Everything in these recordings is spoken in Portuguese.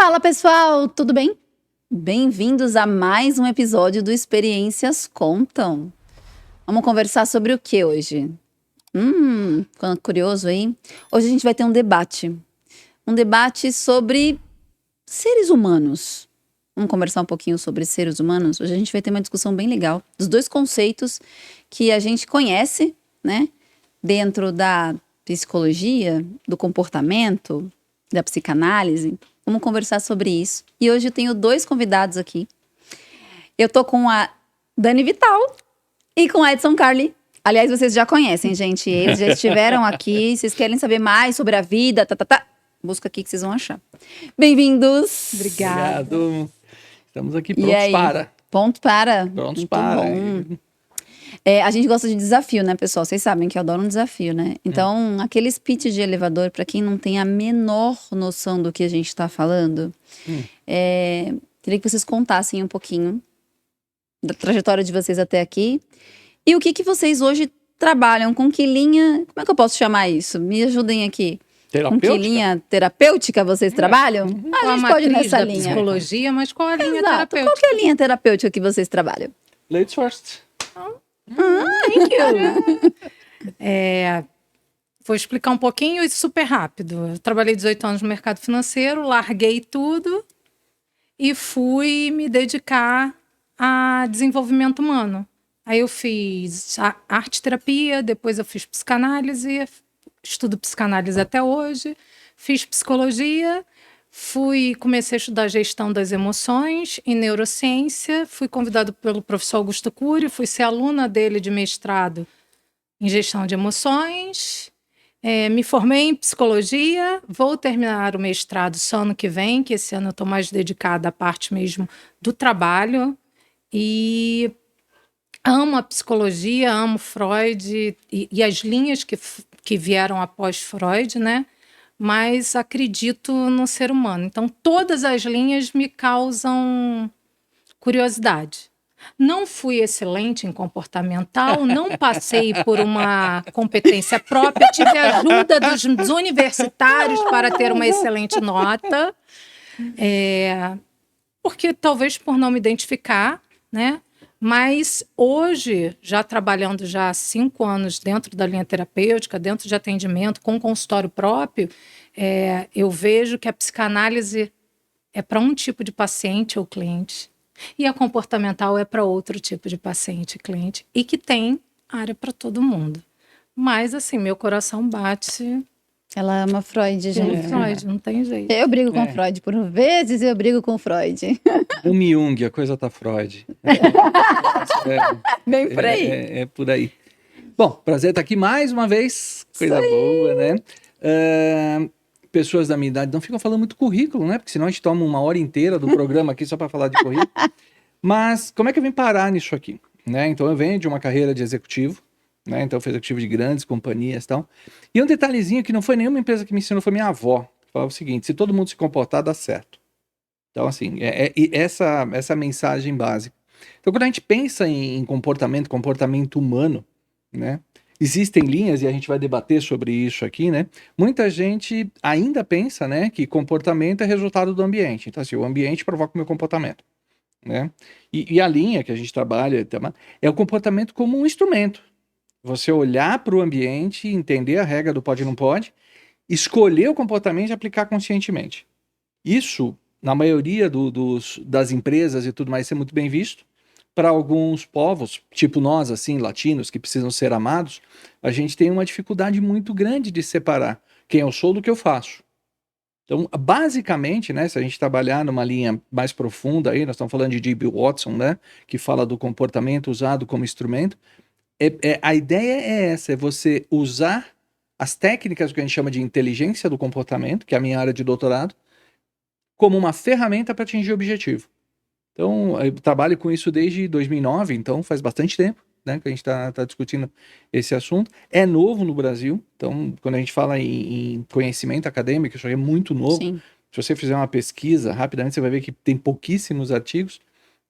Fala pessoal, tudo bem? Bem-vindos a mais um episódio do Experiências Contam. Vamos conversar sobre o que hoje? Ficando curioso aí? Hoje a gente vai ter um debate. Um debate sobre seres humanos. Vamos conversar um pouquinho sobre seres humanos? Hoje a gente vai ter uma discussão bem legal dos dois conceitos que a gente conhece, né? Dentro da psicologia, do comportamento, da psicanálise. Vamos conversar sobre isso. E hoje eu tenho dois convidados aqui. Eu tô com a Dani Vital e com a Edson Carli. Aliás, vocês já conhecem, gente. Eles já estiveram aqui. Vocês querem saber mais sobre a vida? Busca aqui que vocês vão achar. Bem-vindos. Obrigada. Obrigado. Estamos aqui E aí? prontos para. Prontos Muito para. Bom. A gente gosta de desafio, né, pessoal? Vocês sabem que eu adoro um desafio, né? Então, aquele speech de elevador, para quem não tem a menor noção do que a gente está falando, queria que vocês contassem um pouquinho da trajetória de vocês até aqui e o que vocês hoje trabalham, com que linha... Como é que eu posso chamar isso? Me ajudem aqui. Com que linha terapêutica vocês trabalham? A gente pode ir nessa linha. Psicologia, mas qual a linha Exato. terapêutica? Qual que é a linha terapêutica que vocês trabalham? Ladies first. Thank you. Vou explicar um pouquinho e super rápido. Eu trabalhei 18 anos no mercado financeiro, larguei tudo e fui me dedicar a desenvolvimento humano. Aí eu fiz arte-terapia, depois eu fiz psicanálise, estudo psicanálise até hoje, fiz psicologia, comecei a estudar gestão das emoções em neurociência, fui convidado pelo professor Augusto Cury, fui ser aluna dele de mestrado em gestão de emoções, me formei em psicologia, vou terminar o mestrado só ano que vem, que esse ano eu estou mais dedicada à parte mesmo do trabalho, e amo a psicologia, amo Freud e as linhas que vieram após Freud, né? Mas acredito no ser humano. Então, todas as linhas me causam curiosidade. Não fui excelente em comportamental, não passei por uma competência própria, tive a ajuda dos universitários para ter uma excelente nota, porque talvez por não me identificar, né? Mas hoje, já trabalhando já há 5 anos dentro da linha terapêutica, dentro de atendimento, com consultório próprio, eu vejo que a psicanálise é para um tipo de paciente ou cliente e a comportamental é para outro tipo de paciente e cliente e que tem área para todo mundo. Mas, assim, meu coração bate... Ela ama Freud, gente. Freud, não tem jeito. Eu brigo com Freud, por vezes eu brigo com Freud. O Jung, a coisa tá Freud. Bem por aí. É por aí. Bom, prazer estar aqui mais uma vez. Coisa boa, né? Pessoas da minha idade não ficam falando muito currículo, né? Porque senão a gente toma uma hora inteira do programa aqui só para falar de currículo. Mas como é que eu vim parar nisso aqui? Né? Então eu venho de uma carreira de executivo, né? Então eu fui executivo de grandes companhias e tal. E um detalhezinho que não foi nenhuma empresa que me ensinou, foi minha avó. Que falava o seguinte: se todo mundo se comportar, dá certo. Então, assim, essa mensagem básica. Então, quando a gente pensa em comportamento humano, né? Existem linhas, e a gente vai debater sobre isso aqui, né? Muita gente ainda pensa, né, que comportamento é resultado do ambiente. Então, assim, o ambiente provoca o meu comportamento, né? E a linha que a gente trabalha é o comportamento como um instrumento. Você olhar para o ambiente, entender a regra do pode e não pode, escolher o comportamento e aplicar conscientemente. Isso, na maioria das empresas e tudo mais, isso é muito bem visto. Para alguns povos, tipo nós, assim, latinos, que precisam ser amados, a gente tem uma dificuldade muito grande de separar quem eu sou do que eu faço. Então, basicamente, né, se a gente trabalhar numa linha mais profunda, aí, nós estamos falando de J.B. Watson, né, que fala do comportamento usado como instrumento, a ideia é essa, é você usar as técnicas que a gente chama de inteligência do comportamento, que é a minha área de doutorado, como uma ferramenta para atingir o objetivo. Então, eu trabalho com isso desde 2009, então faz bastante tempo, né, que a gente está discutindo esse assunto. É novo no Brasil, então quando a gente fala em conhecimento acadêmico, isso aí é muito novo. Sim. Se você fizer uma pesquisa, rapidamente você vai ver que tem pouquíssimos artigos.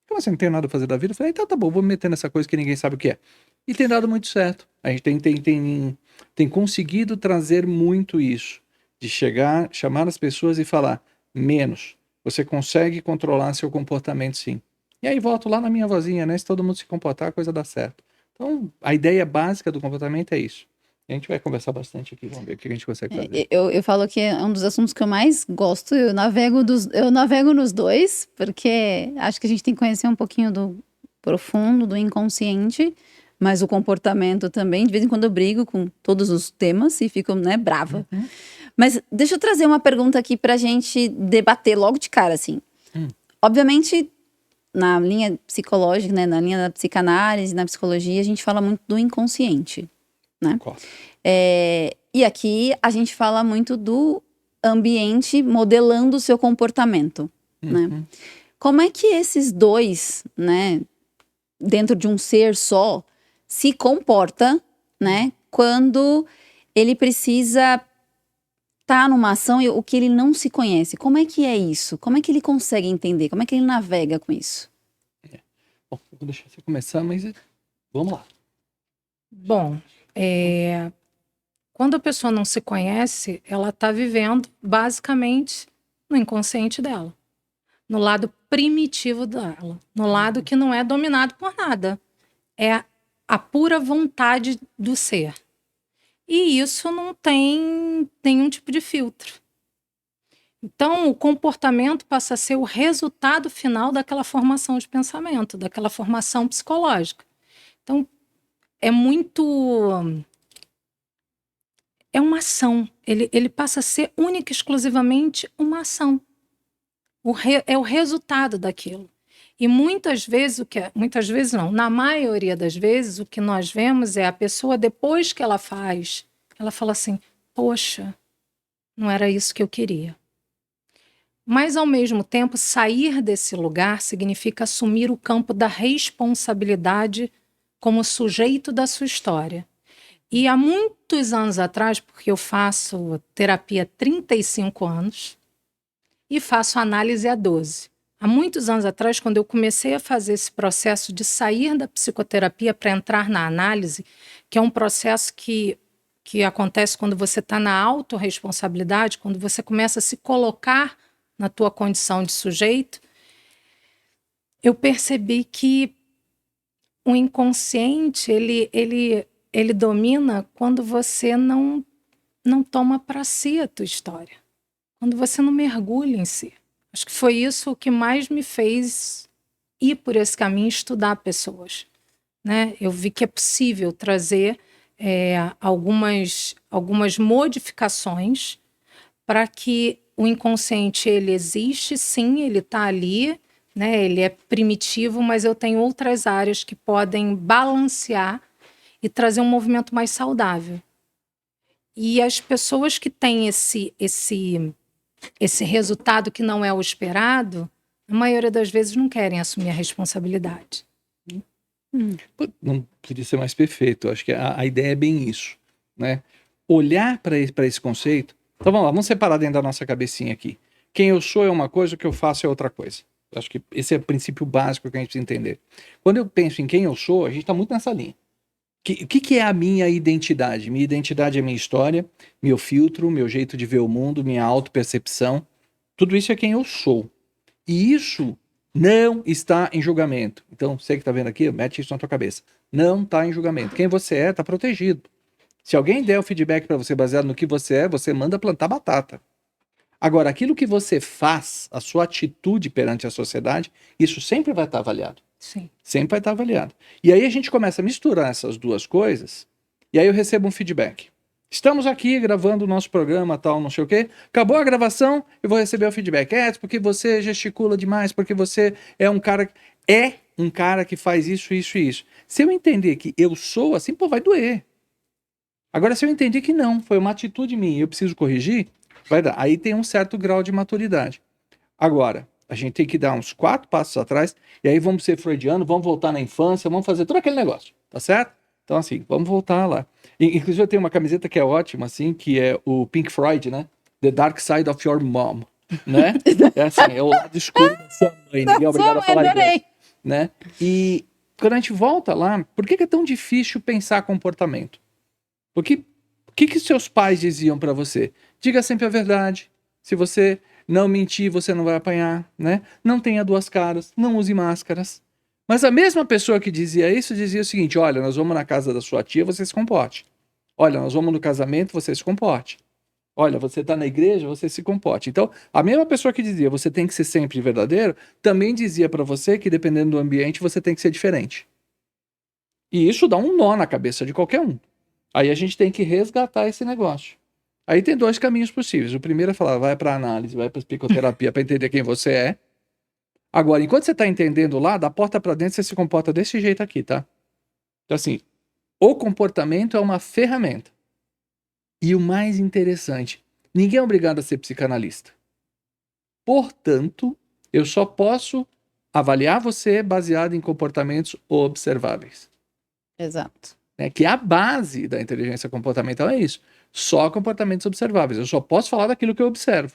Como assim, não tem nada a fazer da vida? Eu falei, então tá bom, vou me meter nessa coisa que ninguém sabe o que é. E tem dado muito certo. A gente tem conseguido trazer muito isso, de chegar, chamar as pessoas e falar, menos. você consegue controlar seu comportamento sim. E aí volto lá na minha vozinha, né? Se todo mundo se comportar, a coisa dá certo. Então, a ideia básica do comportamento é isso. A gente vai conversar bastante aqui, vamos ver o que a gente consegue fazer. Eu falo que é um dos assuntos que eu mais gosto. Eu navego nos dois, porque acho que a gente tem que conhecer um pouquinho do profundo, do inconsciente, mas o comportamento também. De vez em quando eu brigo com todos os temas e fico, né, brava. Mas deixa eu trazer uma pergunta aqui pra gente debater logo de cara, assim. Obviamente, na linha psicológica, né, na linha da psicanálise, na psicologia, a gente fala muito do inconsciente, né? E aqui a gente fala muito do ambiente modelando o seu comportamento, né? Como é que esses dois, né, dentro de um ser só, se comporta, né, quando ele precisa estar numa ação e o que ele não se conhece? Como é que é isso? Como é que ele consegue entender? Como é que ele navega com isso? Bom, eu vou deixar você começar, mas vamos lá. Bom, quando a pessoa não se conhece, ela está vivendo basicamente no inconsciente dela, no lado primitivo dela, no lado que não é dominado por nada. É a pura vontade do ser. E isso não tem nenhum tipo de filtro. Então, o comportamento passa a ser o resultado final daquela formação de pensamento, daquela formação psicológica. Então, é uma ação. Ele passa a ser única e exclusivamente uma ação. É o resultado daquilo. E muitas vezes, muitas vezes não, na maioria das vezes, o que nós vemos é a pessoa, depois que ela faz, ela fala assim, poxa, não era isso que eu queria. Mas, ao mesmo tempo, sair desse lugar significa assumir o campo da responsabilidade como sujeito da sua história. E há muitos anos atrás, porque eu faço terapia há 35 anos e faço análise há 12. Há muitos anos atrás, quando eu comecei a fazer esse processo de sair da psicoterapia para entrar na análise, que é um processo que acontece quando você está na autorresponsabilidade, quando você começa a se colocar na tua condição de sujeito, eu percebi que o inconsciente, ele domina quando você não toma para si a tua história, quando você não mergulha em si. Acho que foi isso que mais me fez ir por esse caminho, estudar pessoas, né? Eu vi que é possível trazer algumas modificações para que o inconsciente, ele existe, sim, ele está ali, né? Ele é primitivo, mas eu tenho outras áreas que podem balancear e trazer um movimento mais saudável. E as pessoas que têm esse resultado que não é o esperado, a maioria das vezes não querem assumir a responsabilidade. Não podia ser mais perfeito. Acho que a ideia é bem isso, né? Olhar para esse conceito. Então vamos lá, vamos separar dentro da nossa cabecinha aqui. Quem eu sou é uma coisa, o que eu faço é outra coisa. Acho que esse é o princípio básico que a gente precisa entender. Quando eu penso em quem eu sou, a gente está muito nessa linha. O que é a minha identidade? Minha identidade é minha história, meu filtro, meu jeito de ver o mundo, minha autopercepção. Tudo isso é quem eu sou. E isso não está em julgamento. Então, você que está vendo aqui, mete isso na tua cabeça. Não está em julgamento. Quem você é, está protegido. Se alguém der o feedback para você baseado no que você é, você manda plantar batata. Agora, aquilo que você faz, a sua atitude perante a sociedade, isso sempre vai estar avaliado. Sim. Sempre vai estar avaliado. E aí a gente começa a misturar essas duas coisas, e aí eu recebo um feedback. Estamos aqui gravando o nosso programa, tal, não sei o quê. Acabou a gravação, eu vou receber o feedback. Porque você gesticula demais, porque você é um cara que faz isso, isso e isso. Se eu entender que eu sou assim, pô, vai doer. Agora, se eu entender que não, foi uma atitude minha e eu preciso corrigir, vai dar. Aí tem um certo grau de maturidade. Agora, a gente tem que dar uns 4 passos atrás, e aí vamos ser freudiano, vamos voltar na infância, vamos fazer todo aquele negócio, tá certo? Então, assim, vamos voltar lá. Inclusive, eu tenho uma camiseta que é ótima, assim, que é o Pink Floyd, né? The Dark Side of Your Mom, né? É assim, é o lado escuro da sua mãe. Ninguém é obrigado a falar inglês, né? E quando a gente volta lá, por que é tão difícil pensar comportamento? Porque o que seus pais diziam para você? Diga sempre a verdade. Se você não mentir, você não vai apanhar, né? Não tenha duas caras, não use máscaras. Mas a mesma pessoa que dizia isso dizia o seguinte: olha, nós vamos na casa da sua tia, você se comporte. Olha, nós vamos no casamento, você se comporte. Olha, você está na igreja, você se comporte. Então, a mesma pessoa que dizia você tem que ser sempre verdadeiro, também dizia para você que dependendo do ambiente você tem que ser diferente. E isso dá um nó na cabeça de qualquer um. Aí a gente tem que resgatar esse negócio. Aí tem dois caminhos possíveis. O primeiro é falar, vai para análise, vai para psicoterapia para entender quem você é. Agora, enquanto você está entendendo lá, da porta para dentro você se comporta desse jeito aqui, tá? Então assim, o comportamento é uma ferramenta. E o mais interessante, ninguém é obrigado a ser psicanalista. Portanto, eu só posso avaliar você baseado em comportamentos observáveis. Exato. Né? Que a base da inteligência comportamental é isso. Só comportamentos observáveis. Eu só posso falar daquilo que eu observo.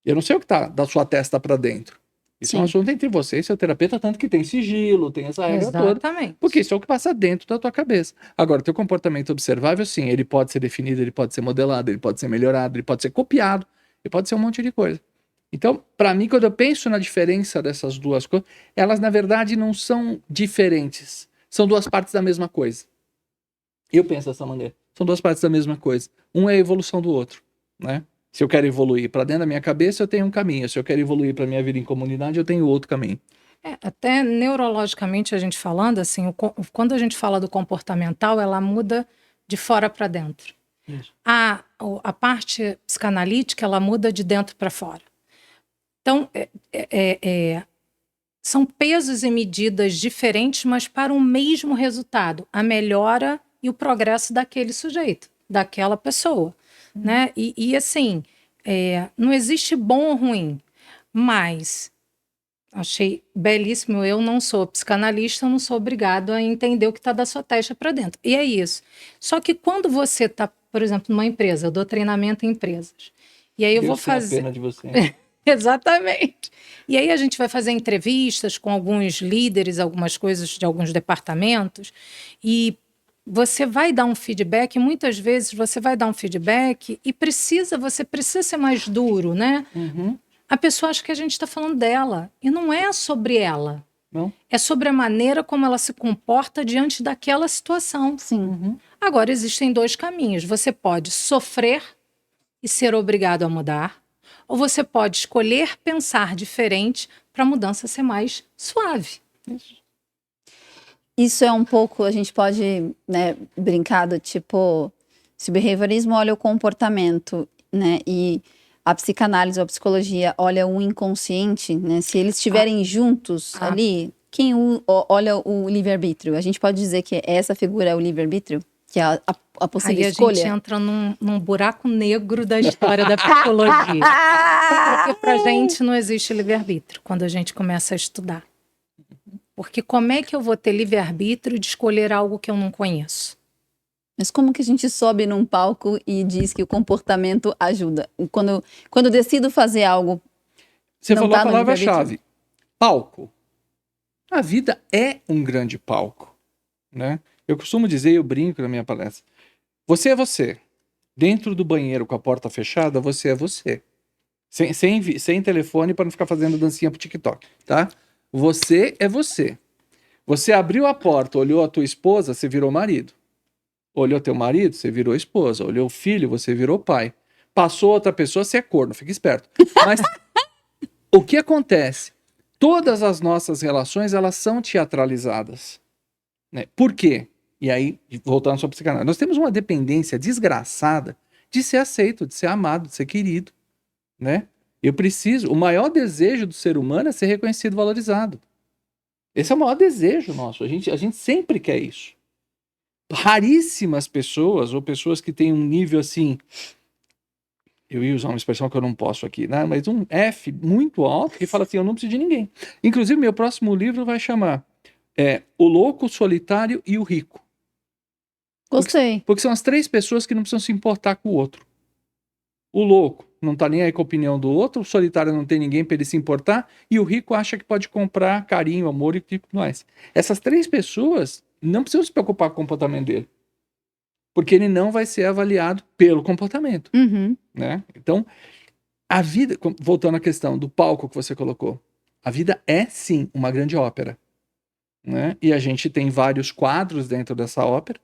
Eu não sei o que está da sua testa para dentro. Isso é um assunto entre você e seu terapeuta, tanto que tem sigilo, tem essa regra toda. Exatamente. Porque isso é o que passa dentro da tua cabeça. Agora, teu comportamento observável, sim, ele pode ser definido, ele pode ser modelado, ele pode ser melhorado, ele pode ser copiado, ele pode ser um monte de coisa. Então, para mim, quando eu penso na diferença dessas duas coisas, elas, na verdade, não são diferentes. São duas partes da mesma coisa. Eu penso dessa maneira. São duas partes da mesma coisa. Um é a evolução do outro, né? Se eu quero evoluir para dentro da minha cabeça, eu tenho um caminho. Se eu quero evoluir para minha vida em comunidade, eu tenho outro caminho. Até neurologicamente a gente falando, assim, quando a gente fala do comportamental, ela muda de fora para dentro. Isso. A parte psicanalítica, ela muda de dentro para fora. Então, são pesos e medidas diferentes, mas para o mesmo resultado, a melhora e o progresso daquele sujeito, daquela pessoa. Né? E assim, não existe bom ou ruim, mas achei belíssimo. Eu não sou psicanalista, eu não sou obrigado a entender o que está da sua testa para dentro. E é isso. Só que quando você está, por exemplo, numa empresa, eu dou treinamento em empresas. E aí eu vou fazer. Pena de você. Exatamente. E aí a gente vai fazer entrevistas com alguns líderes, algumas coisas de alguns departamentos, e você vai dar um feedback, muitas vezes você vai dar um feedback e você precisa ser mais duro, né? Uhum. A pessoa acha que a gente está falando dela, e não é sobre ela. Não? É sobre a maneira como ela se comporta diante daquela situação. Sim. Uhum. Agora, existem dois caminhos. Você pode sofrer e ser obrigado a mudar, ou você pode escolher pensar diferente para a mudança ser mais suave. Isso é um pouco, a gente pode, né, brincar do tipo, se o behaviorismo olha o comportamento, né, e a psicanálise ou a psicologia olha o inconsciente, né, se eles estiverem juntos ali, quem olha o livre-arbítrio? A gente pode dizer que essa figura é o livre-arbítrio? Que é a possível Aí a escolha? gente entra num buraco negro da história da psicologia. Porque pra gente não existe livre-arbítrio quando a gente começa a estudar. Porque como é que eu vou ter livre-arbítrio de escolher algo que eu não conheço? Mas como que a gente sobe num palco e diz que o comportamento ajuda? Quando eu decido fazer algo... Você não falou tá a no palavra-chave. Palco. A vida é um grande palco, né? Eu costumo dizer, eu brinco na minha palestra, você é você. Dentro do banheiro com a porta fechada, você é você. Sem telefone para não ficar fazendo dancinha pro TikTok, tá? Você é você. Você abriu a porta, olhou a tua esposa, você virou marido. Olhou teu marido, você virou esposa. Olhou o filho, você virou pai. Passou outra pessoa, você é corno, fica esperto. Mas o que acontece? Todas as nossas relações, elas são teatralizadas. Né? Por quê? E aí, voltando sobre psicanálise, nós temos uma dependência desgraçada de ser aceito, de ser amado, de ser querido, né? O maior desejo do ser humano é ser reconhecido e valorizado. Esse é o maior desejo nosso, a gente sempre quer isso. Raríssimas pessoas, ou pessoas que têm um nível assim, eu ia usar uma expressão que eu não posso aqui, né? Mas um F muito alto, que fala assim, eu não preciso de ninguém. Inclusive, meu próximo livro vai chamar O Louco, o Solitário e o Rico. Gostei. Porque são as três pessoas que não precisam se importar com o outro. O louco não tá nem aí com a opinião do outro, o solitário não tem ninguém para ele se importar, e o rico acha que pode comprar carinho, amor e tudo mais. Essas três pessoas não precisam se preocupar com o comportamento dele. Porque ele não vai ser avaliado pelo comportamento. Uhum. Né? Então, A vida, voltando à questão do palco que você colocou, a vida é sim uma grande ópera, né? E a gente tem vários quadros dentro dessa ópera,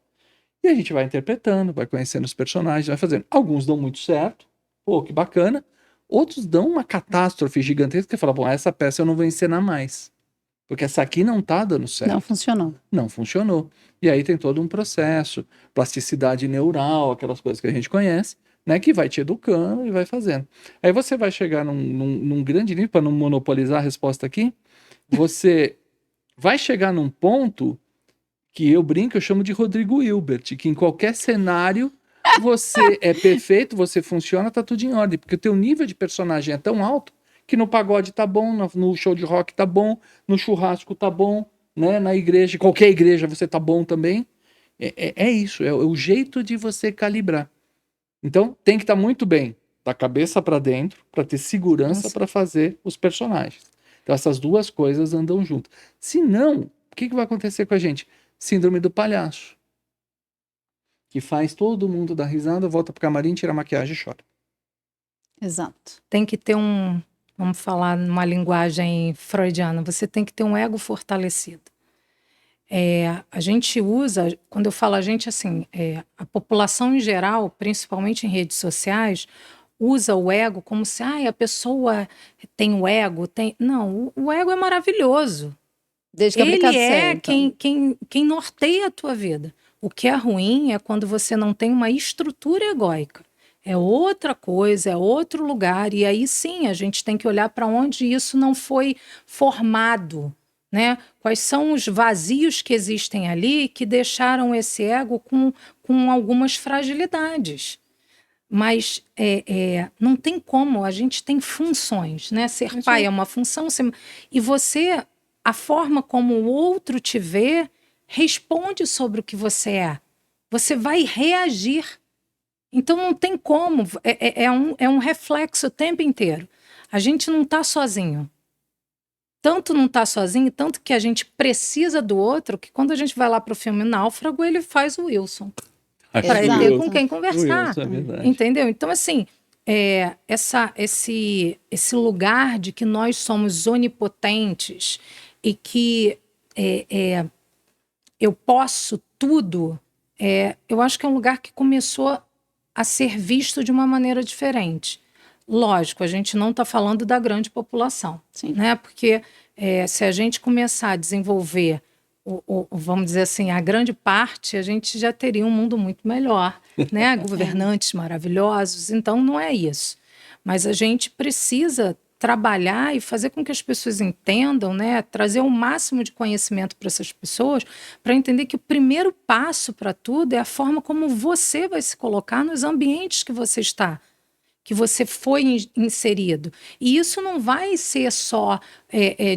e a gente vai interpretando, vai conhecendo os personagens, vai fazendo. Alguns dão muito certo, pô, que bacana. Outros dão uma catástrofe gigantesca, que fala, bom, essa peça eu não vou encenar mais, porque essa aqui não tá dando certo. Não funcionou. Não funcionou. E aí tem todo um processo, plasticidade neural, aquelas coisas que a gente conhece, né, que vai te educando e vai fazendo. Aí você vai chegar num grande nível, para não monopolizar a resposta aqui, você vai chegar num ponto que eu brinco, eu chamo de Rodrigo Hilbert, que em qualquer cenário você é perfeito, você funciona, tá tudo em ordem, porque o teu nível de personagem é tão alto que no pagode tá bom, no show de rock tá bom, no churrasco tá bom, né, na igreja, qualquer igreja você tá bom também. É isso, é o jeito de você calibrar. Então tem que estar muito bem, da cabeça para dentro, para ter segurança para fazer os personagens. Então essas duas coisas andam juntas. Se não, o que vai acontecer com a gente? Síndrome do palhaço. Que faz todo mundo dar risada, volta pro camarim, tira a maquiagem e chora. Exato. Tem que ter vamos falar numa linguagem freudiana, você tem que ter um ego fortalecido. A gente usa, quando eu falo a gente, assim, a população em geral, principalmente em redes sociais, usa o ego como se a pessoa tem o ego. Não, o ego é maravilhoso. Desde que Ele aplicado é certo. quem norteia a tua vida. O que é ruim é quando você não tem uma estrutura egóica. É outra coisa, é outro lugar. E aí sim, a gente tem que olhar para onde isso não foi formado, né? Quais são os vazios que existem ali que deixaram esse ego com algumas fragilidades. Mas não tem como, a gente tem funções, né? Ser pai é uma função, e você, a forma como o outro te vê, responde sobre o que você é. Você vai reagir. Então não tem como, é um reflexo o tempo inteiro. A gente não está sozinho. Tanto não está sozinho, tanto que a gente precisa do outro, que quando a gente vai lá para o filme Náufrago, ele faz o Wilson. Para ele ter com quem conversar. Wilson, é verdade. Entendeu? Então, assim, esse lugar de que nós somos onipotentes e que eu posso tudo, eu acho que é um lugar que começou a ser visto de uma maneira diferente. Lógico, a gente não está falando da grande população, né? Porque se a gente começar a desenvolver, vamos dizer assim, a grande parte, a gente já teria um mundo muito melhor, né? Governantes maravilhosos, então não é isso. Mas a gente precisa trabalhar e fazer com que as pessoas entendam, né? Trazer o máximo de conhecimento para essas pessoas, para entender que o primeiro passo para tudo é a forma como você vai se colocar nos ambientes que você está, que você foi inserido. E isso não vai ser só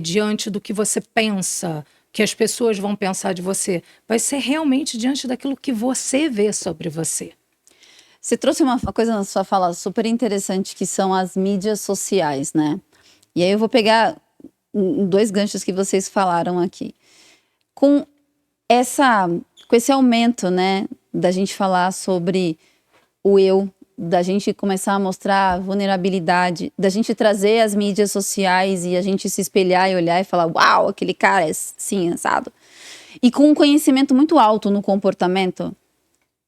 diante do que você pensa, que as pessoas vão pensar de você. Vai ser realmente diante daquilo que você vê sobre você. Você trouxe uma coisa na sua fala super interessante, que são as mídias sociais, né? E aí eu vou pegar dois ganchos que vocês falaram aqui. Com esse aumento, né, da gente falar sobre o eu, da gente começar a mostrar vulnerabilidade, da gente trazer as mídias sociais e a gente se espelhar e olhar e falar, uau, aquele cara é sim, assado. E com um conhecimento muito alto no comportamento,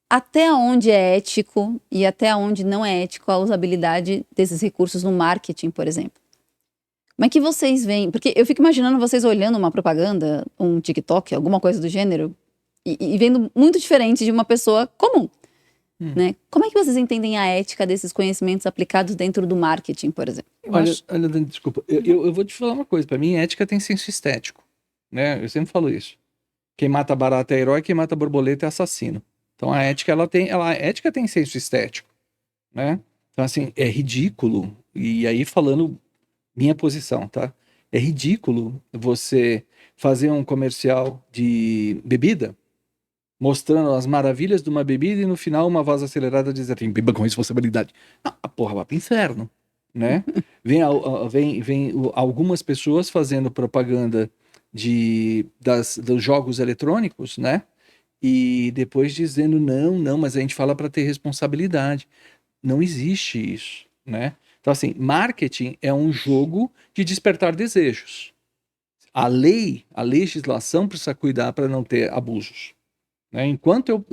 até onde é ético e até onde não é ético a usabilidade desses recursos no marketing, por exemplo. Como é que vocês veem? Porque eu fico imaginando vocês olhando uma propaganda, um TikTok, alguma coisa do gênero, e vendo muito diferente de uma pessoa comum. Né? Como é que vocês entendem a ética desses conhecimentos aplicados dentro do marketing, por exemplo? Olha, Dani, desculpa. Eu vou te falar uma coisa. Para mim, ética tem senso estético. Né? Eu sempre falo isso. Quem mata barata é herói, quem mata borboleta é assassino. Então a ética, a ética tem senso estético, né? Então assim, é ridículo, e aí falando minha posição, tá? É ridículo você fazer um comercial de bebida, mostrando as maravilhas de uma bebida e no final uma voz acelerada diz assim, beba com responsabilidade. Não, a porra vai pro inferno, né? Vem algumas pessoas fazendo propaganda dos jogos eletrônicos, né? E depois dizendo, não, mas a gente fala para ter responsabilidade. Não existe isso, né? Então, assim, marketing é um jogo de despertar desejos. A legislação precisa cuidar para não ter abusos. Né? Enquanto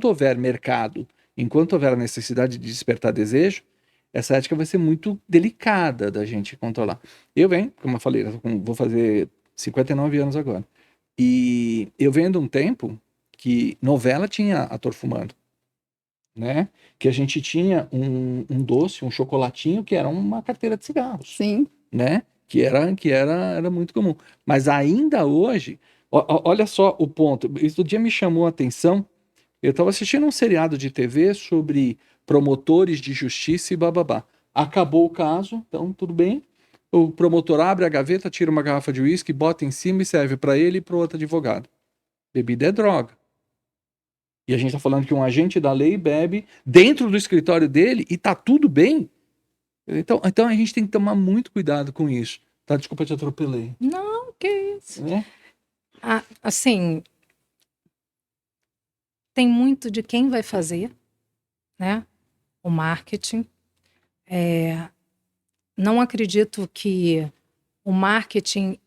houver mercado, enquanto houver a necessidade de despertar desejo, essa ética vai ser muito delicada da gente controlar. Eu venho, como eu falei, vou fazer 59 anos agora. E eu venho de um tempo que novela tinha ator fumando. Né? Que a gente tinha um doce, um chocolatinho que era uma carteira de cigarros. Sim. Né? Era muito comum. Mas ainda hoje, olha só o ponto. Isso do dia me chamou a atenção. Eu estava assistindo um seriado de TV sobre promotores de justiça e bababá. Acabou o caso, então tudo bem. O promotor abre a gaveta, tira uma garrafa de uísque, bota em cima e serve para ele e para o outro advogado. Bebida é droga. E a gente está falando que um agente da lei bebe dentro do escritório dele e tá tudo bem. Então a gente tem que tomar muito cuidado com isso. Tá? Desculpa, te atropelei. Não, que isso. Né? Assim, tem muito de quem vai fazer, né? O marketing. Não acredito que o marketing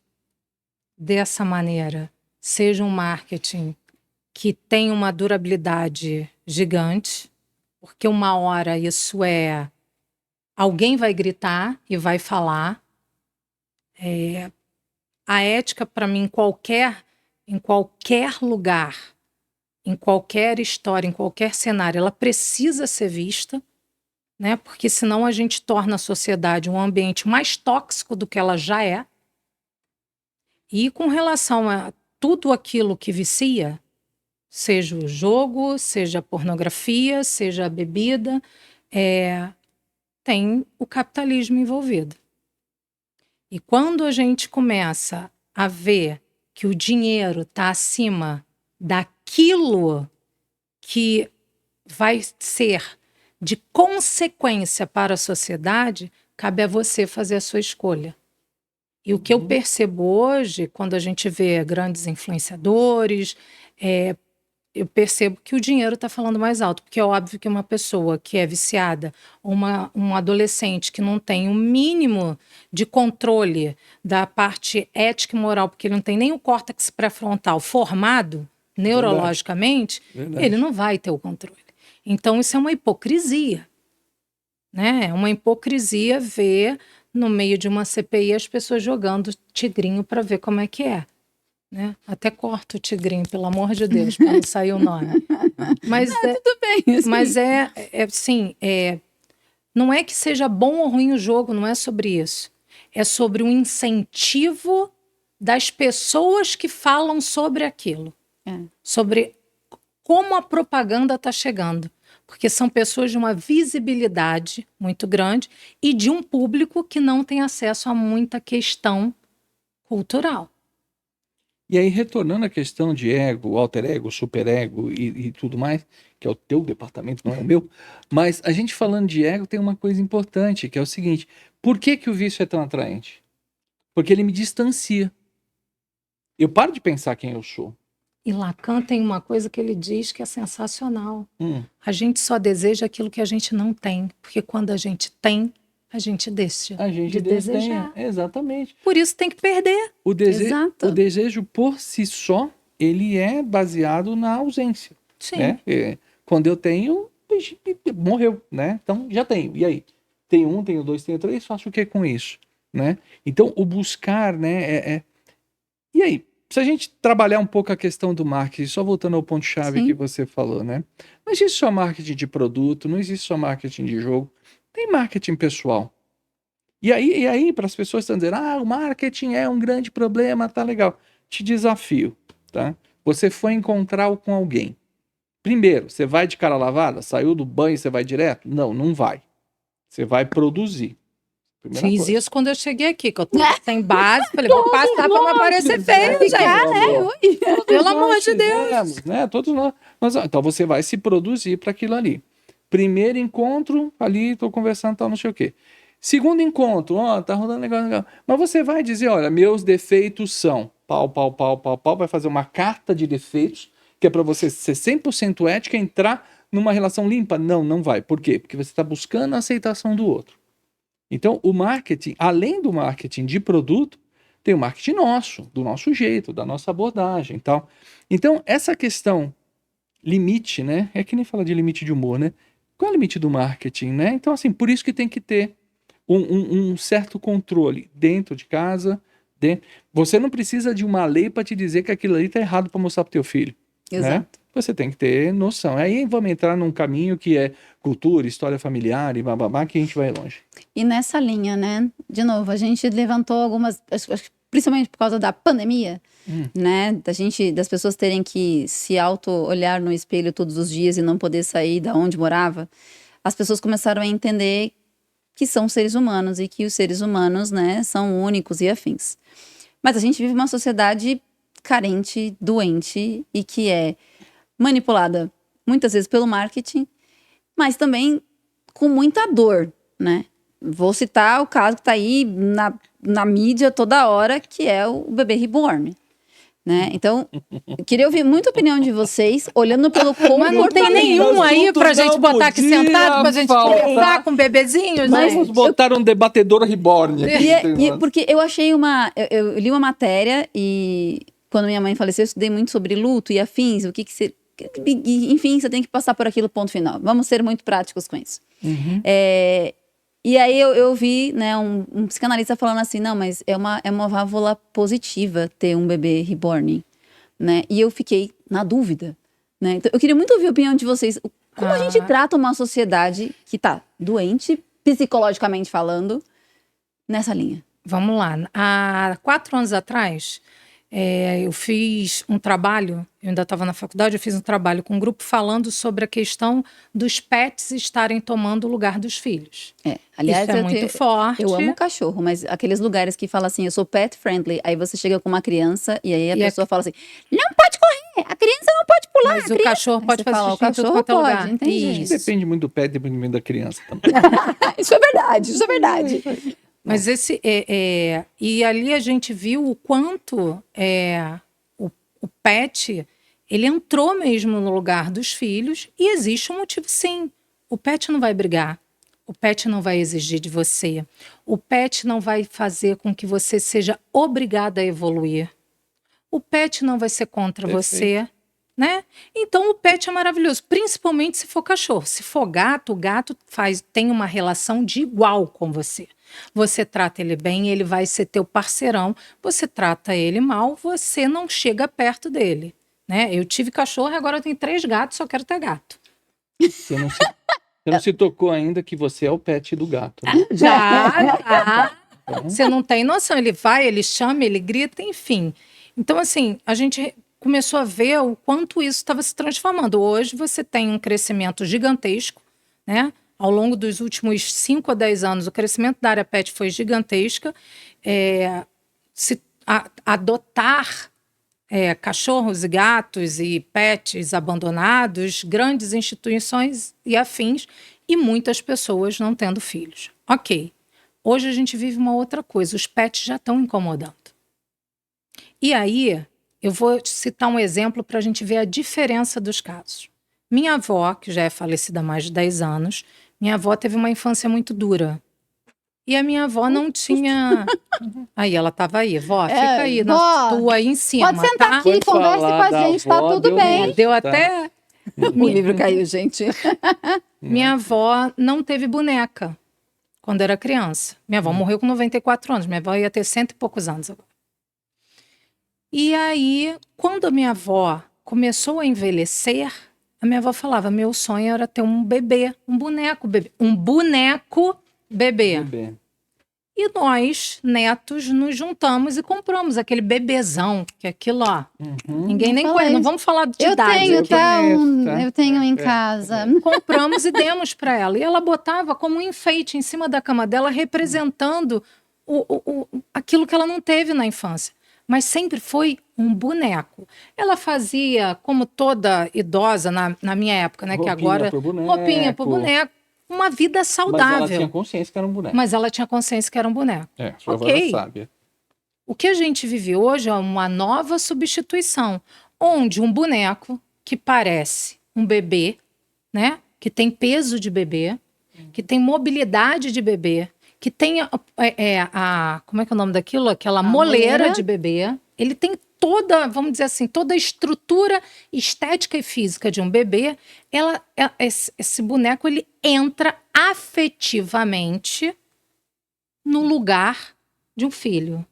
dessa maneira seja um marketing que tem uma durabilidade gigante, porque uma hora isso alguém vai gritar e vai falar. A ética, para mim, em qualquer lugar, em qualquer história, em qualquer cenário, ela precisa ser vista, né? Porque senão a gente torna a sociedade um ambiente mais tóxico do que ela já é. E com relação a tudo aquilo que vicia, seja o jogo, seja a pornografia, seja a bebida, tem o capitalismo envolvido. E quando a gente começa a ver que o dinheiro está acima daquilo que vai ser de consequência para a sociedade, cabe a você fazer a sua escolha. E o que eu percebo hoje, quando a gente vê grandes influenciadores, eu percebo que o dinheiro está falando mais alto, porque é óbvio que uma pessoa que é viciada, um adolescente que não tem o mínimo de controle da parte ética e moral, porque ele não tem nem o córtex pré-frontal formado neurologicamente, Verdade. ele não vai ter o controle. Então isso é uma hipocrisia, né? É uma hipocrisia ver no meio de uma CPI as pessoas jogando tigrinho para ver como é que é. Né? Até corta o tigrinho, pelo amor de Deus, para não sair o nome. Mas Tudo bem. Assim. mas assim, não é que seja bom ou ruim o jogo, não é sobre isso. É sobre o incentivo das pessoas que falam sobre aquilo. Sobre como a propaganda está chegando. Porque são pessoas de uma visibilidade muito grande e de um público que não tem acesso a muita questão cultural. E aí, retornando à questão de ego, alter ego, super ego e tudo mais, que é o teu departamento, não é o meu, mas a gente falando de ego tem uma coisa importante, que é o seguinte: por que o vício é tão atraente? Porque ele me distancia. Eu paro de pensar quem eu sou. E Lacan tem uma coisa que ele diz que é sensacional. A gente só deseja aquilo que a gente não tem, porque quando a gente tem, a gente deixa de desejar. Exatamente. Por isso tem que perder. O Exato. desejo por si só, ele é baseado na ausência. Sim. Né? Quando eu tenho, morreu, né? Então já tenho. E aí? Tenho 1, tenho 2, tenho 3, faço o que com isso? Né? Então o buscar, né? E aí? Se a gente trabalhar um pouco a questão do marketing, só voltando ao ponto-chave que você falou, né? Não existe só marketing de produto, não existe só marketing de jogo, tem marketing pessoal. E aí para as pessoas que estão dizendo, o marketing é um grande problema, tá legal. Te desafio, tá? Você foi encontrar com alguém. Primeiro, você vai de cara lavada? Saiu do banho e você vai direto? Não, não vai. Você vai produzir. Fiz isso quando eu cheguei aqui, que eu tava sem base, falei, vou passar pra não aparecer feio, gente. Pelo amor de Deus. Né? Todos nós. Então você vai se produzir para aquilo ali. Primeiro encontro, ali, tô conversando, tal, não sei o quê. Segundo encontro, tá rolando legal. Mas você vai dizer, olha, meus defeitos são pau, vai fazer uma carta de defeitos, que é para você ser 100% ética e entrar numa relação limpa? Não vai. Por quê? Porque você está buscando a aceitação do outro. Então, o marketing, além do marketing de produto, tem o marketing nosso, do nosso jeito, da nossa abordagem e tal. Então, essa questão limite, né? É que nem fala de limite de humor, né? Qual é o limite do marketing, né? Então, assim, por isso que tem que ter um certo controle dentro de casa. Você não precisa de uma lei para te dizer que aquilo ali está errado para mostrar para o teu filho. Exato. Né? Você tem que ter noção. Aí vamos entrar num caminho que é cultura, história familiar e bababá, que a gente vai longe. E nessa linha, né? De novo, a gente levantou algumas, acho que principalmente por causa da pandemia, né? Das pessoas terem que se auto-olhar no espelho todos os dias e não poder sair da onde morava. As pessoas começaram a entender que são seres humanos e que os seres humanos, né, são únicos e afins. Mas a gente vive uma sociedade carente, doente e que é manipulada muitas vezes pelo marketing, mas também com muita dor, né? Vou citar o caso que está aí na mídia toda hora, que é o bebê reborn. Né? Então, eu queria ouvir muita opinião de vocês, olhando pelo comportamento. Mas não tem nenhum aí pra gente botar aqui sentado, pra gente conversar com o bebezinho, Mas gente. Vamos botar um debatedor reborn aqui. Porque eu achei eu li uma matéria e quando minha mãe faleceu, eu estudei muito sobre luto e afins, o que você... Enfim, você tem que passar por aquilo, ponto final. Vamos ser muito práticos com isso. E aí eu vi, né, um psicanalista falando assim, não, mas é uma válvula positiva ter um bebê reborn, né? E eu fiquei na dúvida, né? Então, eu queria muito ouvir a opinião de vocês. Como a gente trata uma sociedade que tá doente, psicologicamente falando, nessa linha? Vamos lá. Há 4 anos atrás, eu fiz um trabalho, eu ainda estava na faculdade, eu fiz um trabalho com um grupo falando sobre a questão dos pets estarem tomando o lugar dos filhos. Aliás, isso é muito forte. Eu amo cachorro, mas aqueles lugares que falam assim, eu sou pet friendly, aí você chega com uma criança e aí a pessoa fala assim, não pode correr, a criança não pode pular. Mas o cachorro pode fazer xixi em tudo quanto é lugar. Entendi. Isso. Depende muito do pet, depende muito da criança também. Isso é verdade. Mas e ali a gente viu o quanto o pet, ele entrou mesmo no lugar dos filhos e existe um motivo sim. O pet não vai brigar, o pet não vai exigir de você, o pet não vai fazer com que você seja obrigada a evoluir, o pet não vai ser contra você, né? Então o pet é maravilhoso, principalmente se for cachorro. Se for gato, o gato tem uma relação de igual com você. Você trata ele bem, ele vai ser teu parceirão. Você trata ele mal, você não chega perto dele, né? Eu tive cachorro e agora eu tenho 3 gatos, só quero ter gato. Você não se tocou ainda que você é o pet do gato. Né? Já. Você não tem noção. Ele vai, ele chama, ele grita, enfim. Então, assim, a gente começou a ver o quanto isso estava se transformando. Hoje você tem um crescimento gigantesco, né? Ao longo dos últimos 5 a 10 anos, o crescimento da área pet foi gigantesca. Adotar cachorros e gatos e pets abandonados, grandes instituições e afins, e muitas pessoas não tendo filhos. Ok. Hoje a gente vive uma outra coisa. Os pets já estão incomodando. E aí, eu vou citar um exemplo para a gente ver a diferença dos casos. Minha avó, que já é falecida há mais de 10 anos, minha avó teve uma infância muito dura. E a minha avó não tinha... Aí, ela estava aí. Vó, fica aí, na tua aí em cima, pode sentar aqui e converse com a gente, tá tudo bem. Deu até... O livro caiu, gente. Minha avó não teve boneca quando era criança. Minha avó morreu com 94 anos. Minha avó ia ter 100 e poucos anos agora. E aí, quando a minha avó começou a envelhecer, a minha avó falava, meu sonho era ter um bebê, um boneco bebê. Um boneco bebê. E nós, netos, nos juntamos e compramos aquele bebezão, que é aquilo, ó. Ninguém nem conhece, não vamos falar de idade. Eu tenho em casa. Compramos e demos para ela. E ela botava como um enfeite em cima da cama dela, representando aquilo que ela não teve na infância. Mas sempre foi um boneco. Ela fazia, como toda idosa na minha época, né? Roupinha que agora roupinha pro boneco, uma vida saudável. Mas ela tinha consciência que era um boneco. Mas ela tinha consciência que era um boneco. Sua avó era sábia. O que a gente vive hoje é uma nova substituição, onde um boneco que parece um bebê, né? Que tem peso de bebê, que tem mobilidade de bebê, que tem como é que é o nome daquilo? Aquela A moleira moleira. de bebê. Ele tem toda, vamos dizer assim, toda a estrutura estética e física de um bebê. Esse boneco, ele entra afetivamente no lugar de um filho.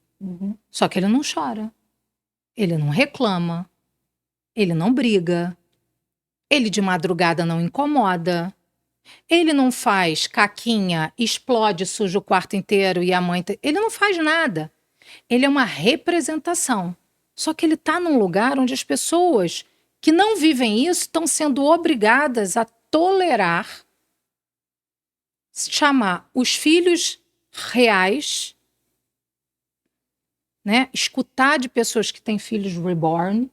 Só que ele não chora. Ele não reclama. Ele não briga. Ele de madrugada não incomoda. Ele não faz caquinha, explode, suja o quarto inteiro e a mãe... Ele não faz nada. Ele é uma representação. Só que ele está num lugar onde as pessoas que não vivem isso estão sendo obrigadas a tolerar, chamar os filhos reais, né? Escutar de pessoas que têm filhos reborn,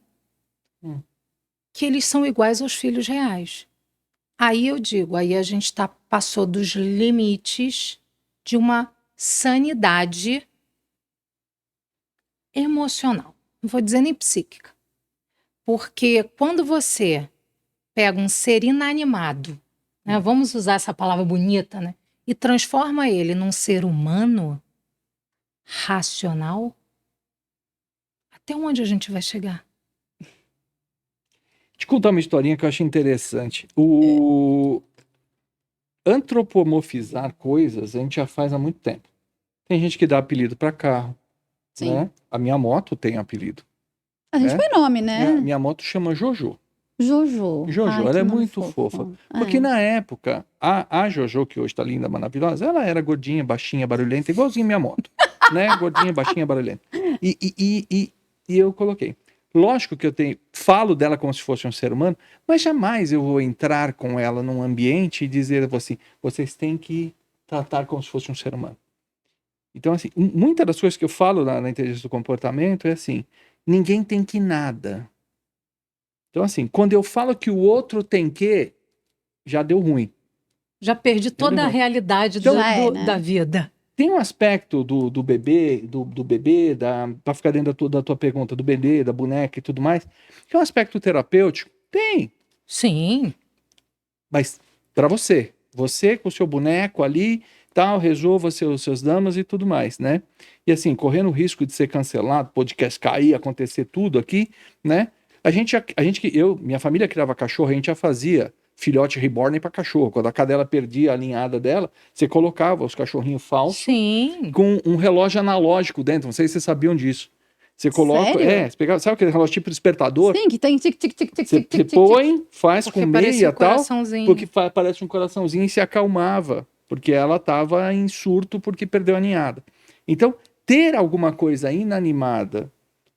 que eles são iguais aos filhos reais. Aí eu digo, aí a gente passou dos limites de uma sanidade emocional. Não vou dizer nem psíquica. Porque quando você pega um ser inanimado, né, vamos usar essa palavra bonita, né, e transforma ele num ser humano racional, até onde a gente vai chegar? Te contar uma historinha que eu achei interessante. O antropomorfizar coisas a gente já faz há muito tempo. Tem gente que dá apelido para carro. Sim. Né? A minha moto tem apelido. A gente põe nome, né? Minha moto chama Jojo. Jojo. Jojo, Ai, ela que é nome muito fofo. fofa. Porque na época, a Jojo, que hoje tá linda, maravilhosa, ela era gordinha, baixinha, barulhenta, igualzinha minha moto. Né? Gordinha, baixinha, barulhenta. E eu coloquei. Lógico que falo dela como se fosse um ser humano, mas jamais eu vou entrar com ela num ambiente e dizer assim, vocês têm que tratar como se fosse um ser humano. Então, assim, muitas das coisas que eu falo na inteligência do comportamento é assim, ninguém tem que nada. Então, assim, quando eu falo que o outro tem que, já deu ruim. Já perdi toda a realidade Então, né? da vida. Tem um aspecto do bebê, para ficar dentro da tua pergunta, do bebê, da boneca e tudo mais, que é um aspecto terapêutico? Tem. Sim. Mas para você com o seu boneco ali, tal, resolva seus dramas e tudo mais, né? E assim, correndo o risco de ser cancelado, podcast cair, acontecer tudo aqui, né? Minha família criava cachorro, a gente já fazia filhote reborn para cachorro. Quando a cadela perdia a ninhada dela, você colocava os cachorrinhos falsos. Sim. Com um relógio analógico dentro. Não sei se vocês sabiam disso. Você coloca. Sério? Você pegava, sabe aquele relógio tipo despertador? Sim, que tem tic, tic, tic, tic, Você tic, tic, tic. põe, faz Porque com parecia meia e um tal. coraçãozinho. Porque parece um coraçãozinho e se acalmava. Porque ela estava em surto porque perdeu a ninhada. Então, ter alguma coisa inanimada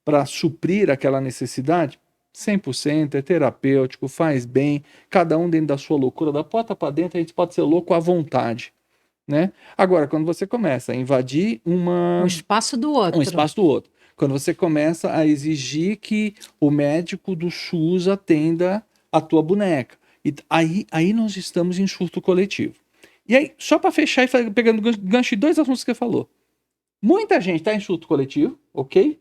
para suprir aquela necessidade, 100% é terapêutico, faz bem, cada um dentro da sua loucura, da porta para dentro, a gente pode ser louco à vontade, né? Agora, quando você começa a invadir Um espaço do outro. um espaço do outro, quando você começa a exigir que o médico do SUS atenda a tua boneca, e aí nós estamos em surto coletivo. E aí, só para fechar e pegando gancho de dois assuntos que você falou, muita gente está em surto coletivo, ok?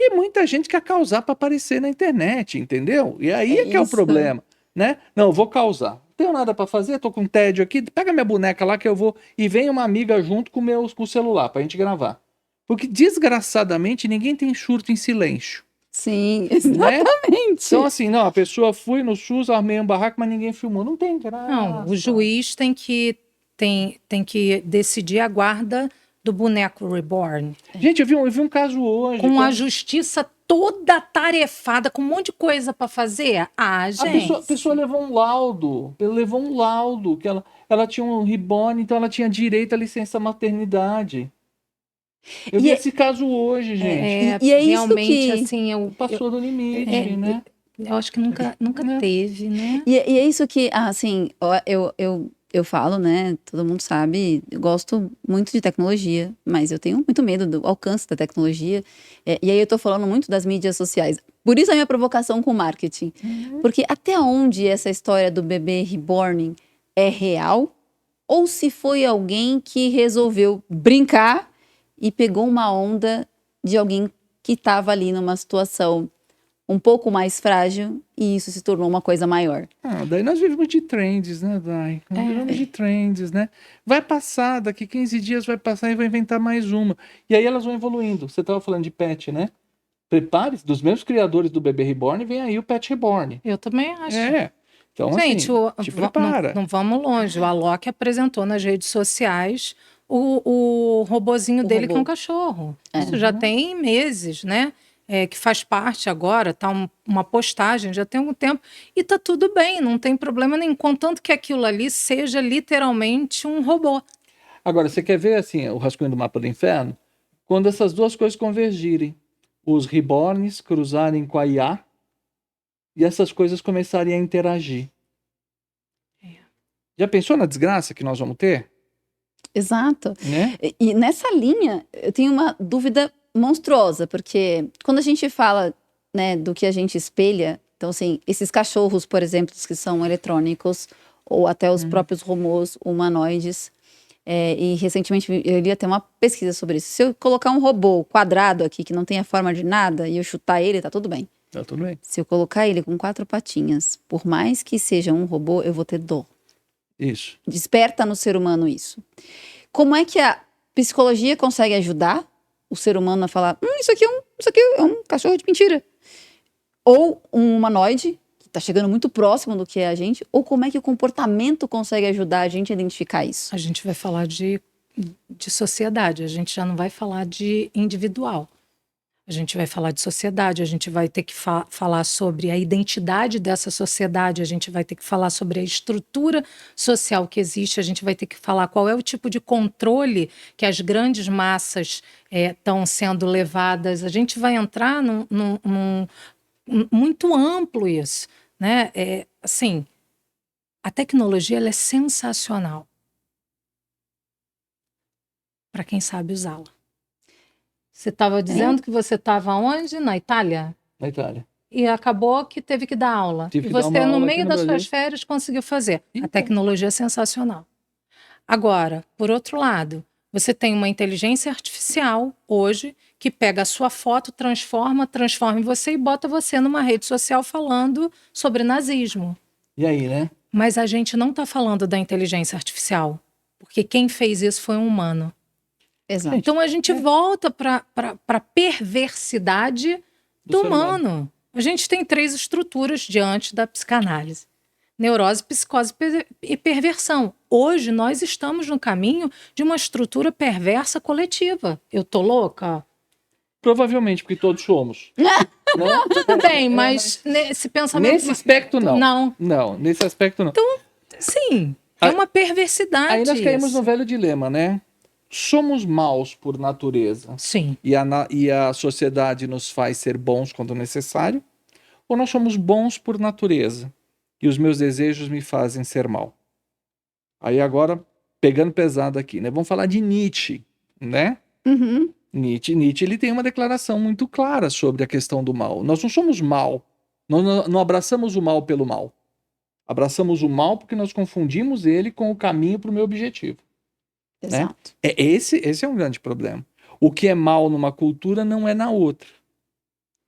E muita gente quer causar para aparecer na internet, entendeu? E aí é que é o isso. problema, né? Não, eu vou causar. Não tenho nada para fazer, tô com tédio aqui, pega minha boneca lá que eu vou... E vem uma amiga junto com o celular pra gente gravar. Porque, desgraçadamente, ninguém tem surto em silêncio. Sim, Né? exatamente. Então, assim, não, a pessoa foi no SUS, armei um barraco, mas ninguém filmou. Não tem graça. Não, o juiz tem que decidir a guarda do boneco reborn. Gente, eu vi um caso hoje. Com a justiça toda tarefada, com um monte de coisa para fazer. Ah, gente. A pessoa levou um laudo, que ela tinha um reborn, então ela tinha direito à licença maternidade. Eu vi esse caso hoje, gente. E é isso realmente, que... assim, Passou do limite, né? eu acho que nunca teve, né? E é isso que, assim, eu falo, né? Todo mundo sabe, eu gosto muito de tecnologia, mas eu tenho muito medo do alcance da tecnologia. E aí eu tô falando muito das mídias sociais. Por isso a minha provocação com o marketing. Porque até onde essa história do bebê reborn é real? Ou se foi alguém que resolveu brincar e pegou uma onda de alguém que estava ali numa situação um pouco mais frágil e isso se tornou uma coisa maior. Daí nós vivemos de trends, né, Dai? Nós vivemos de trends, né? Vai passar, daqui 15 dias vai passar e vai inventar mais uma. E aí elas vão evoluindo. Você estava falando de pet, né? Prepare-se, dos mesmos criadores do bebê reborn, vem aí o pet reborn. Eu também acho. Então, gente, assim, te prepara. Não vamos longe. O Alok apresentou nas redes sociais o robozinho dele, que é um cachorro. Isso já tem meses, né? Que faz parte agora, tá uma postagem, já tem algum tempo, e tá tudo bem, não tem problema nenhum, contanto que aquilo ali seja literalmente um robô. Agora, você quer ver, assim, o rascunho do mapa do inferno? Quando essas duas coisas convergirem, os reborns cruzarem com a IA, e essas coisas começarem a interagir. Já pensou na desgraça que nós vamos ter? Exato. Né? E nessa linha, eu tenho uma dúvida monstruosa, porque quando a gente fala, né, do que a gente espelha, então assim, esses cachorros, por exemplo, que são eletrônicos, ou até os próprios robôs humanoides, e recentemente eu li até uma pesquisa sobre isso. Se eu colocar um robô quadrado aqui, que não tem a forma de nada, e eu chutar ele, tá tudo bem. Tá tudo bem. Se eu colocar ele com 4 patinhas, por mais que seja um robô, eu vou ter dor. Isso. Desperta no ser humano isso. Como é que a psicologia consegue ajudar o ser humano a falar, isso aqui é um cachorro de mentira? Ou um humanoide, que está chegando muito próximo do que é a gente, ou como é que o comportamento consegue ajudar a gente a identificar isso? A gente vai falar de sociedade, a gente já não vai falar de individual. A gente vai falar de sociedade, a gente vai ter que falar sobre a identidade dessa sociedade, a gente vai ter que falar sobre a estrutura social que existe, a gente vai ter que falar qual é o tipo de controle que as grandes massas estão sendo levadas. A gente vai entrar num muito amplo isso, né? Assim, a tecnologia ela é sensacional para quem sabe usá-la. Você estava dizendo que você estava onde? Na Itália? Na Itália. E acabou que teve que dar aula. Tive e que dar você, uma no aula meio aqui no das Brasil. suas férias, conseguiu fazer. Então. A tecnologia é sensacional. Agora, por outro lado, você tem uma inteligência artificial hoje que pega a sua foto, transforma em você e bota você numa rede social falando sobre nazismo. E aí, né? Mas a gente não está falando da inteligência artificial, porque quem fez isso foi um humano. Exato. Então a gente volta para a perversidade do humano. A gente tem 3 estruturas diante da psicanálise: neurose, psicose e perversão. Hoje nós estamos no caminho de uma estrutura perversa coletiva. Eu tô louca? Provavelmente, porque todos somos. Né? Tudo bem, mas nesse pensamento... Nesse aspecto, não. Não. Nesse aspecto, não. Então, sim, é uma perversidade. Aí nós caímos isso. no velho dilema, né? Somos maus por natureza. Sim. E a sociedade nos faz ser bons quando necessário? Ou nós somos bons por natureza e os meus desejos me fazem ser mal? Aí agora, pegando pesado aqui, né? Vamos falar de Nietzsche, né? Uhum. Nietzsche, ele tem uma declaração muito clara sobre a questão do mal. Nós não somos mal. Nós não abraçamos o mal pelo mal. Abraçamos o mal porque nós confundimos ele com o caminho para o meu objetivo. Exato. Né? Esse é um grande problema. O que é mal numa cultura não é na outra.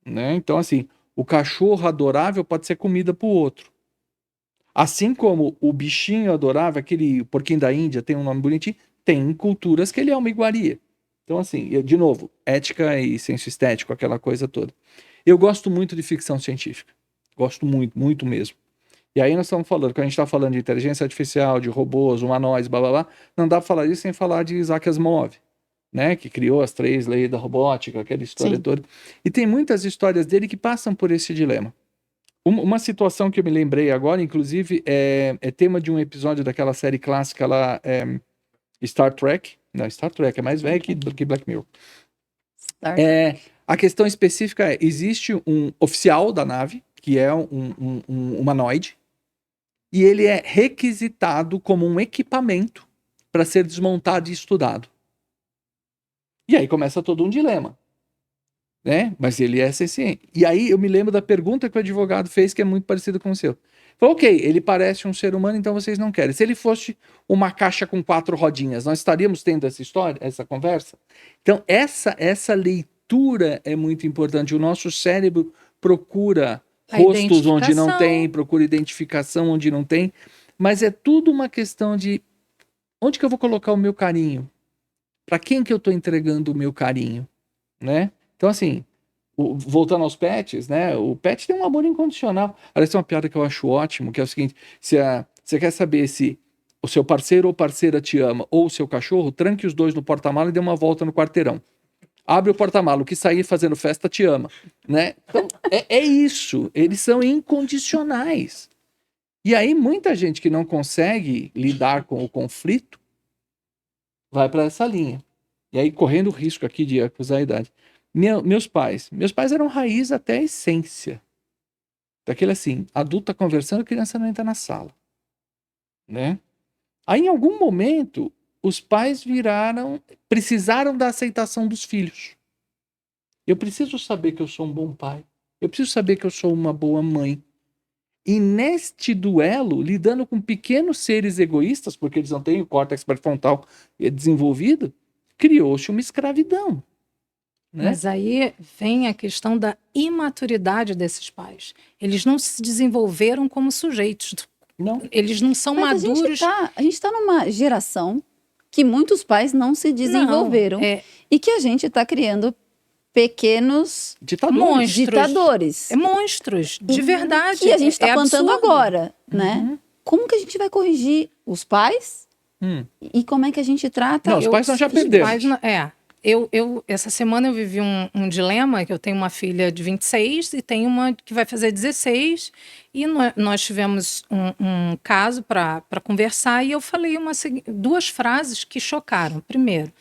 Né? Então, assim, o cachorro adorável pode ser comida para o outro. Assim como o bichinho adorável, aquele porquinho da Índia, tem um nome bonitinho, tem culturas que ele é uma iguaria. Então, assim, de novo, ética e senso estético, aquela coisa toda. Eu gosto muito de ficção científica. Gosto muito, muito mesmo. E aí nós estamos falando, quando a gente está falando de inteligência artificial, de robôs, humanoides, blá, blá, blá, não dá para falar isso sem falar de Isaac Asimov, né? Que criou as 3 leis da robótica, aquela história toda. E tem muitas histórias dele que passam por esse dilema. Uma situação que eu me lembrei agora, inclusive, é tema de um episódio daquela série clássica lá, Star Trek. Não, Star Trek é mais velho do que Black Mirror. A questão específica é, existe um oficial da nave, que é um humanoide, e ele é requisitado como um equipamento para ser desmontado e estudado. E aí começa todo um dilema. Né? Mas ele é senciente. E aí eu me lembro da pergunta que o advogado fez, que é muito parecida com o seu. Falou, ok, ele parece um ser humano, então vocês não querem. Se ele fosse uma caixa com 4 rodinhas, nós estaríamos tendo essa história, essa conversa? Então essa leitura é muito importante. O nosso cérebro procura A rostos onde não identificação. tem, procura identificação onde não tem, mas é tudo uma questão de onde que eu vou colocar o meu carinho? Para quem que eu estou entregando o meu carinho, né? Então, assim, voltando aos pets, né? O pet tem um amor incondicional. Aliás, tem uma piada que eu acho ótimo, que é o seguinte: você quer saber se o seu parceiro ou parceira te ama ou o seu cachorro, tranque os dois no porta-mala e dê uma volta no quarteirão. Abre o porta-mala, o que sair fazendo festa te ama, né? Então, é isso. Eles são incondicionais. E aí, muita gente que não consegue lidar com o conflito vai para essa linha. E aí, correndo o risco aqui de acusar a idade. Meus pais eram raiz até a essência. Daquele assim, adulto tá conversando, criança não entra na sala, né? Aí, em algum momento, os pais precisaram da aceitação dos filhos. Eu preciso saber que eu sou um bom pai. Eu preciso saber que eu sou uma boa mãe. E neste duelo, lidando com pequenos seres egoístas, porque eles não têm o córtex pré-frontal desenvolvido, criou-se uma escravidão. Né? Mas aí vem a questão da imaturidade desses pais. Eles não se desenvolveram como sujeitos. Não. Eles não são Mas maduros. a gente tá numa geração que muitos pais não se desenvolveram Não, é e que a gente está criando pequenos Ditadores. ditadores. monstros, de verdade. Que a gente está plantando absurdo. agora, né? Como que a gente vai corrigir os pais e como é que a gente trata? Não, os pais já perderam. Essa semana eu vivi um dilema, que eu tenho uma filha de 26 e tenho uma que vai fazer 16, e nós tivemos um caso para conversar, e eu falei duas frases que chocaram. Primeiro,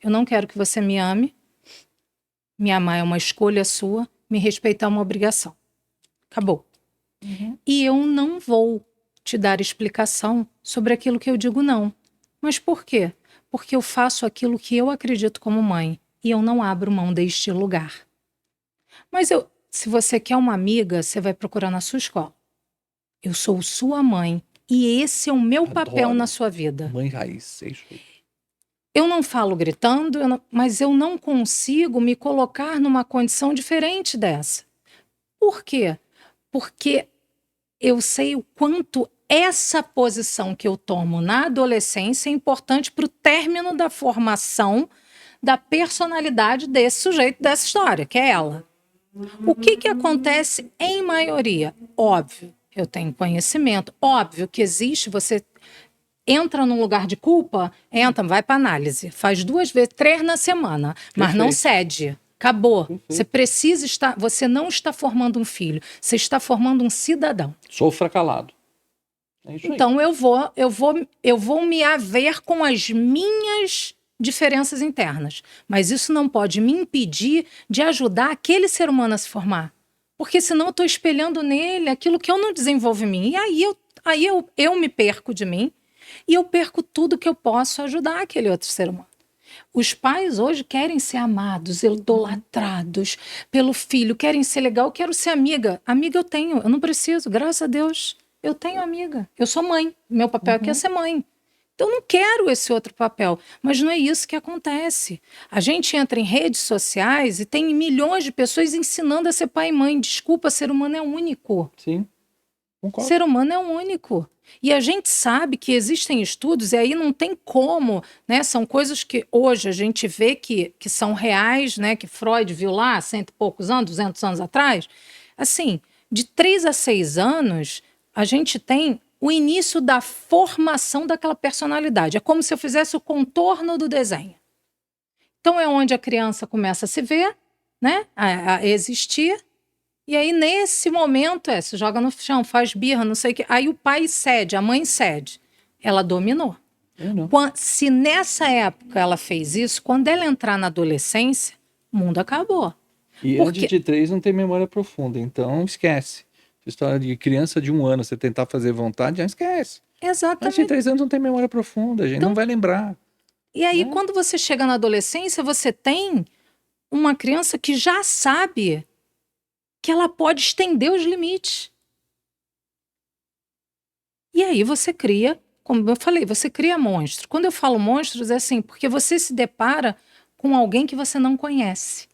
eu não quero que você me ame, me amar é uma escolha sua, me respeitar é uma obrigação. Acabou. E eu não vou te dar explicação sobre aquilo que eu digo não. Mas por quê? Porque eu faço aquilo que eu acredito como mãe e eu não abro mão deste lugar. Mas se você quer uma amiga, você vai procurar na sua escola. Eu sou sua mãe e esse é o meu papel na sua vida. Mãe raiz, é isso aí. Eu não falo gritando, mas eu não consigo me colocar numa condição diferente dessa. Por quê? Porque eu sei o quanto essa posição que eu tomo na adolescência é importante para o término da formação da personalidade desse sujeito, dessa história, que é ela. O que acontece em maioria? Óbvio, eu tenho conhecimento. Óbvio que existe, você entra num lugar de culpa, vai para análise, faz 2 vezes, 3 na semana, mas não cede. Acabou. Você precisa estar. Você não está formando um filho, você está formando um cidadão. Sofra calado. É isso aí. Então eu vou me haver com as minhas diferenças internas, mas isso não pode me impedir de ajudar aquele ser humano a se formar, porque senão eu estou espelhando nele aquilo que eu não desenvolvo em mim, e aí eu me perco de mim e eu perco tudo que eu posso ajudar aquele outro ser humano. Os pais hoje querem ser amados, idolatrados pelo filho, querem ser legal, eu quero ser amiga. Amiga eu tenho, eu não preciso, graças a Deus, eu tenho amiga. Eu sou mãe, meu papel aqui é ser mãe. Então eu não quero esse outro papel, mas não é isso que acontece. A gente entra em redes sociais e tem milhões de pessoas ensinando a ser pai e mãe. Desculpa, ser humano é único. Sim, concordo. Ser humano é único. E a gente sabe que existem estudos, e aí não tem como, né? São coisas que hoje a gente vê que são reais, né? Que Freud viu lá, 100 e poucos anos, 200 anos atrás. Assim, de 3 a 6 anos, a gente tem o início da formação daquela personalidade. É como se eu fizesse o contorno do desenho. Então é onde a criança começa a se ver, né? A existir. E aí, nesse momento, se joga no chão, faz birra, não sei o quê. Aí o pai cede, a mãe cede. Ela dominou. Se nessa época ela fez isso, quando ela entrar na adolescência, o mundo acabou. E antes de 3 não tem memória profunda, então esquece. Essa história de criança de 1 ano, você tentar fazer vontade, já esquece. Exatamente. Antes de 3 anos não tem memória profunda, a gente não vai lembrar. E aí, quando você chega na adolescência, você tem uma criança que já sabe que ela pode estender os limites. E aí você cria, como eu falei, você cria monstros. Quando eu falo monstros, é assim, porque você se depara com alguém que você não conhece.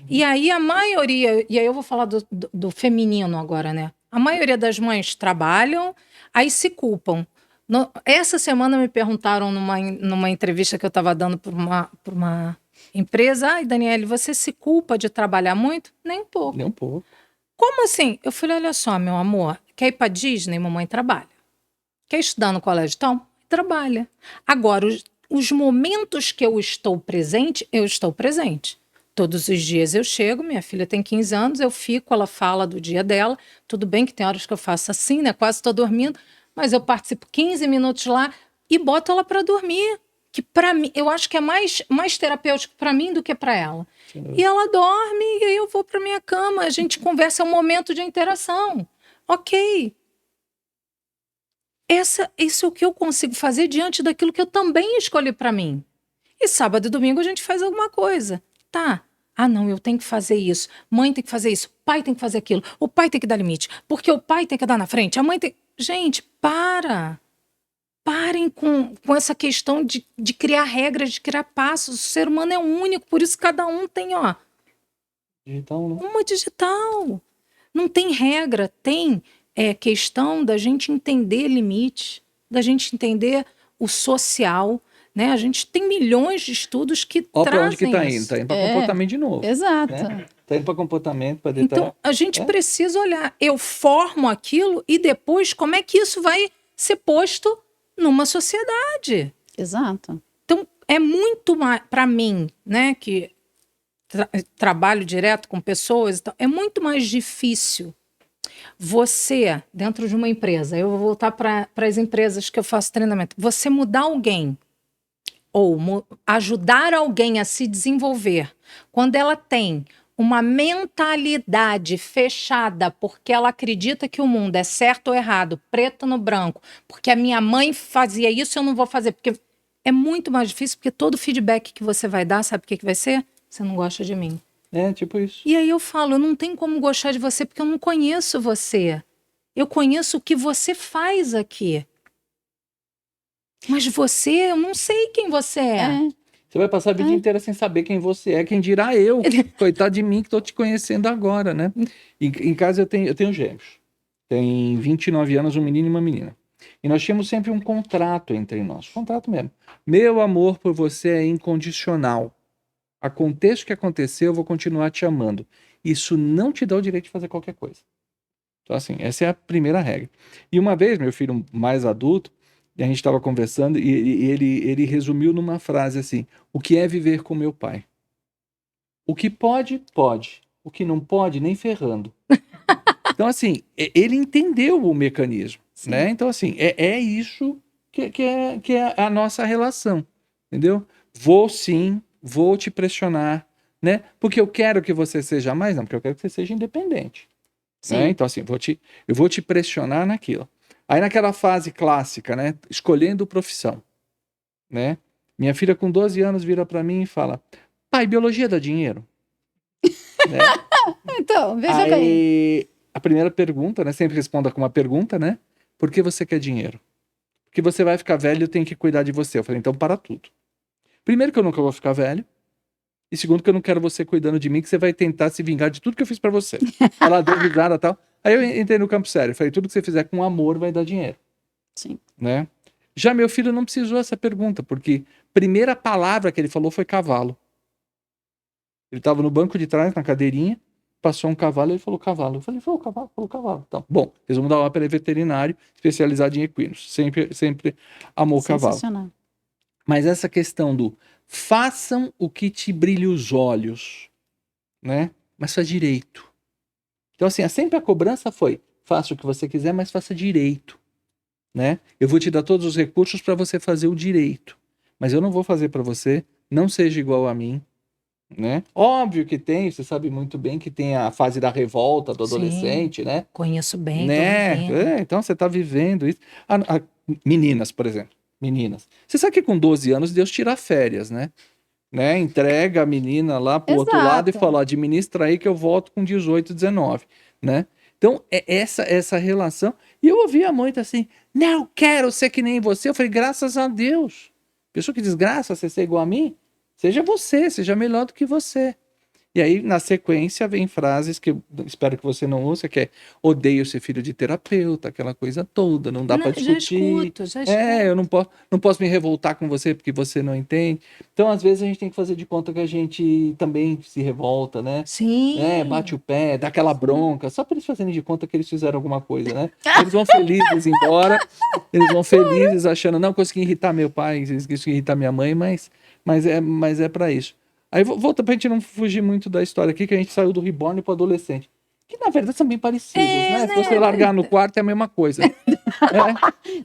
E aí a maioria, e aí eu vou falar do feminino agora, né? A maioria das mães trabalham, aí se culpam. Essa semana me perguntaram numa entrevista que eu estava dando por uma empresa, ai, Daniele, você se culpa de trabalhar muito? Nem um pouco. Nem um pouco. Como assim? Eu falei, olha só, meu amor, quer ir para Disney? Mamãe trabalha. Quer estudar no colégio? Então, trabalha. Agora, os momentos que eu estou presente, eu estou presente. Todos os dias eu chego, minha filha tem 15 anos, eu fico, ela fala do dia dela. Tudo bem que tem horas que eu faço assim, né? Quase estou dormindo, mas eu participo 15 minutos lá e boto ela para dormir. Que para mim, eu acho que é mais terapêutico para mim do que para ela. Sim. E ela dorme e aí eu vou para minha cama, a gente conversa, é um momento de interação. Ok. Isso é o que eu consigo fazer diante daquilo que eu também escolhi para mim. E sábado e domingo a gente faz alguma coisa. Tá. Ah, não, eu tenho que fazer isso. Mãe tem que fazer isso. Pai tem que fazer aquilo. O pai tem que dar limite. Porque o pai tem que dar na frente. A mãe tem... Gente, parem com essa questão de criar regras, de criar passos. O ser humano é único, por isso cada um tem, ó... Digital, né? Uma digital. Não tem regra, tem... questão da gente entender limite, da gente entender o social, né? A gente tem milhões de estudos que Ó, trazem para onde que tá indo? isso. Tá indo para comportamento de novo. Exato. Né? Tá indo para comportamento, para Então, a gente precisa olhar. Eu formo aquilo e depois como é que isso vai ser posto numa sociedade. Exato. Então, é muito mais, para mim, né, que trabalho direto com pessoas, e tal, é muito mais difícil você, dentro de uma empresa, eu vou voltar para as empresas que eu faço treinamento, você mudar alguém ou ajudar alguém a se desenvolver quando ela tem uma mentalidade fechada porque ela acredita que o mundo é certo ou errado, preto no branco, porque a minha mãe fazia isso, eu não vou fazer, porque é muito mais difícil, porque todo feedback que você vai dar, sabe o que vai ser? Você não gosta de mim. É, tipo isso. E aí eu falo, eu não tenho como gostar de você porque eu não conheço você. Eu conheço o que você faz aqui. Mas você, eu não sei quem você é. Você vai passar a vida inteira sem saber quem você é, quem dirá eu. Coitado de mim que estou te conhecendo agora, né? Em casa eu tenho gêmeos. Tem 29 anos, um menino e uma menina. E nós tínhamos sempre um contrato entre nós. Contrato mesmo. Meu amor por você é incondicional. Aconteça o que acontecer, eu vou continuar te amando. Isso não te dá o direito de fazer qualquer coisa. Então, assim, essa é a primeira regra. E uma vez, meu filho mais adulto, a gente estava conversando e ele resumiu numa frase assim: o que é viver com meu pai? O que pode, pode. O que não pode, nem ferrando. Então, assim, ele entendeu o mecanismo, né? Então, assim, é isso que é a nossa relação, entendeu? Vou te pressionar, né? Porque eu quero que você seja mais, não, porque eu quero que você seja independente. Né? Então, assim, eu vou te pressionar naquilo. Aí naquela fase clássica, né? Escolhendo profissão, né? Minha filha com 12 anos vira para mim e fala: pai, biologia dá dinheiro? Né? Então, veja bem. A primeira pergunta, né? Sempre responda com uma pergunta, né? Por que você quer dinheiro? Porque você vai ficar velho e eu tenho que cuidar de você. Eu falei, então para tudo. Primeiro que eu nunca vou ficar velho. E segundo que eu não quero você cuidando de mim, que você vai tentar se vingar de tudo que eu fiz pra você. Ela deu risada e tal. Aí eu entrei no campo sério. Falei, tudo que você fizer com amor vai dar dinheiro. Sim. Né? Já meu filho não precisou essa pergunta, porque a primeira palavra que ele falou foi cavalo. Ele estava no banco de trás, na cadeirinha, passou um cavalo e ele falou cavalo. Eu falei, falou cavalo. Então, bom, resumo da ópera é veterinário, especializado em equinos. Sempre amou o cavalo. Sensacional. Mas essa questão do façam o que te brilhe os olhos, né? Mas faça direito. Então, assim, sempre a cobrança foi: faça o que você quiser, mas faça direito, né? Eu vou te dar todos os recursos para você fazer o direito, mas eu não vou fazer para você, não seja igual a mim, né? Óbvio que tem, você sabe muito bem que tem a fase da revolta do adolescente, Sim, né? Conheço bem, Né? Então você está vivendo isso. Meninas, por exemplo. Meninas. Você sabe que com 12 anos Deus tira férias, né? Entrega a menina lá pro outro lado e fala: administra aí que eu volto com 18, 19, né? Então, é essa relação. E eu ouvia muito assim: não quero ser que nem você. Eu falei, graças a Deus. Pessoa que desgraça você ser igual a mim, seja você, seja melhor do que você. E aí, na sequência, vem frases que eu espero que você não ouça, que é odeio ser filho de terapeuta, aquela coisa toda, não dá para Já discutir. escuto, já escuto. Eu não posso me revoltar com você porque você não entende. Então, às vezes, a gente tem que fazer de conta que a gente também se revolta, né? Sim. Bate o pé, dá aquela bronca, só para eles fazerem de conta que eles fizeram alguma coisa, né? Eles vão felizes embora, eles vão felizes achando, não, consegui irritar meu pai, consegui irritar minha mãe, mas é para isso. Aí volta pra gente não fugir muito da história aqui, que a gente saiu do reborn pro adolescente. Que na verdade são bem parecidos, né? Se você largar no quarto é a mesma coisa.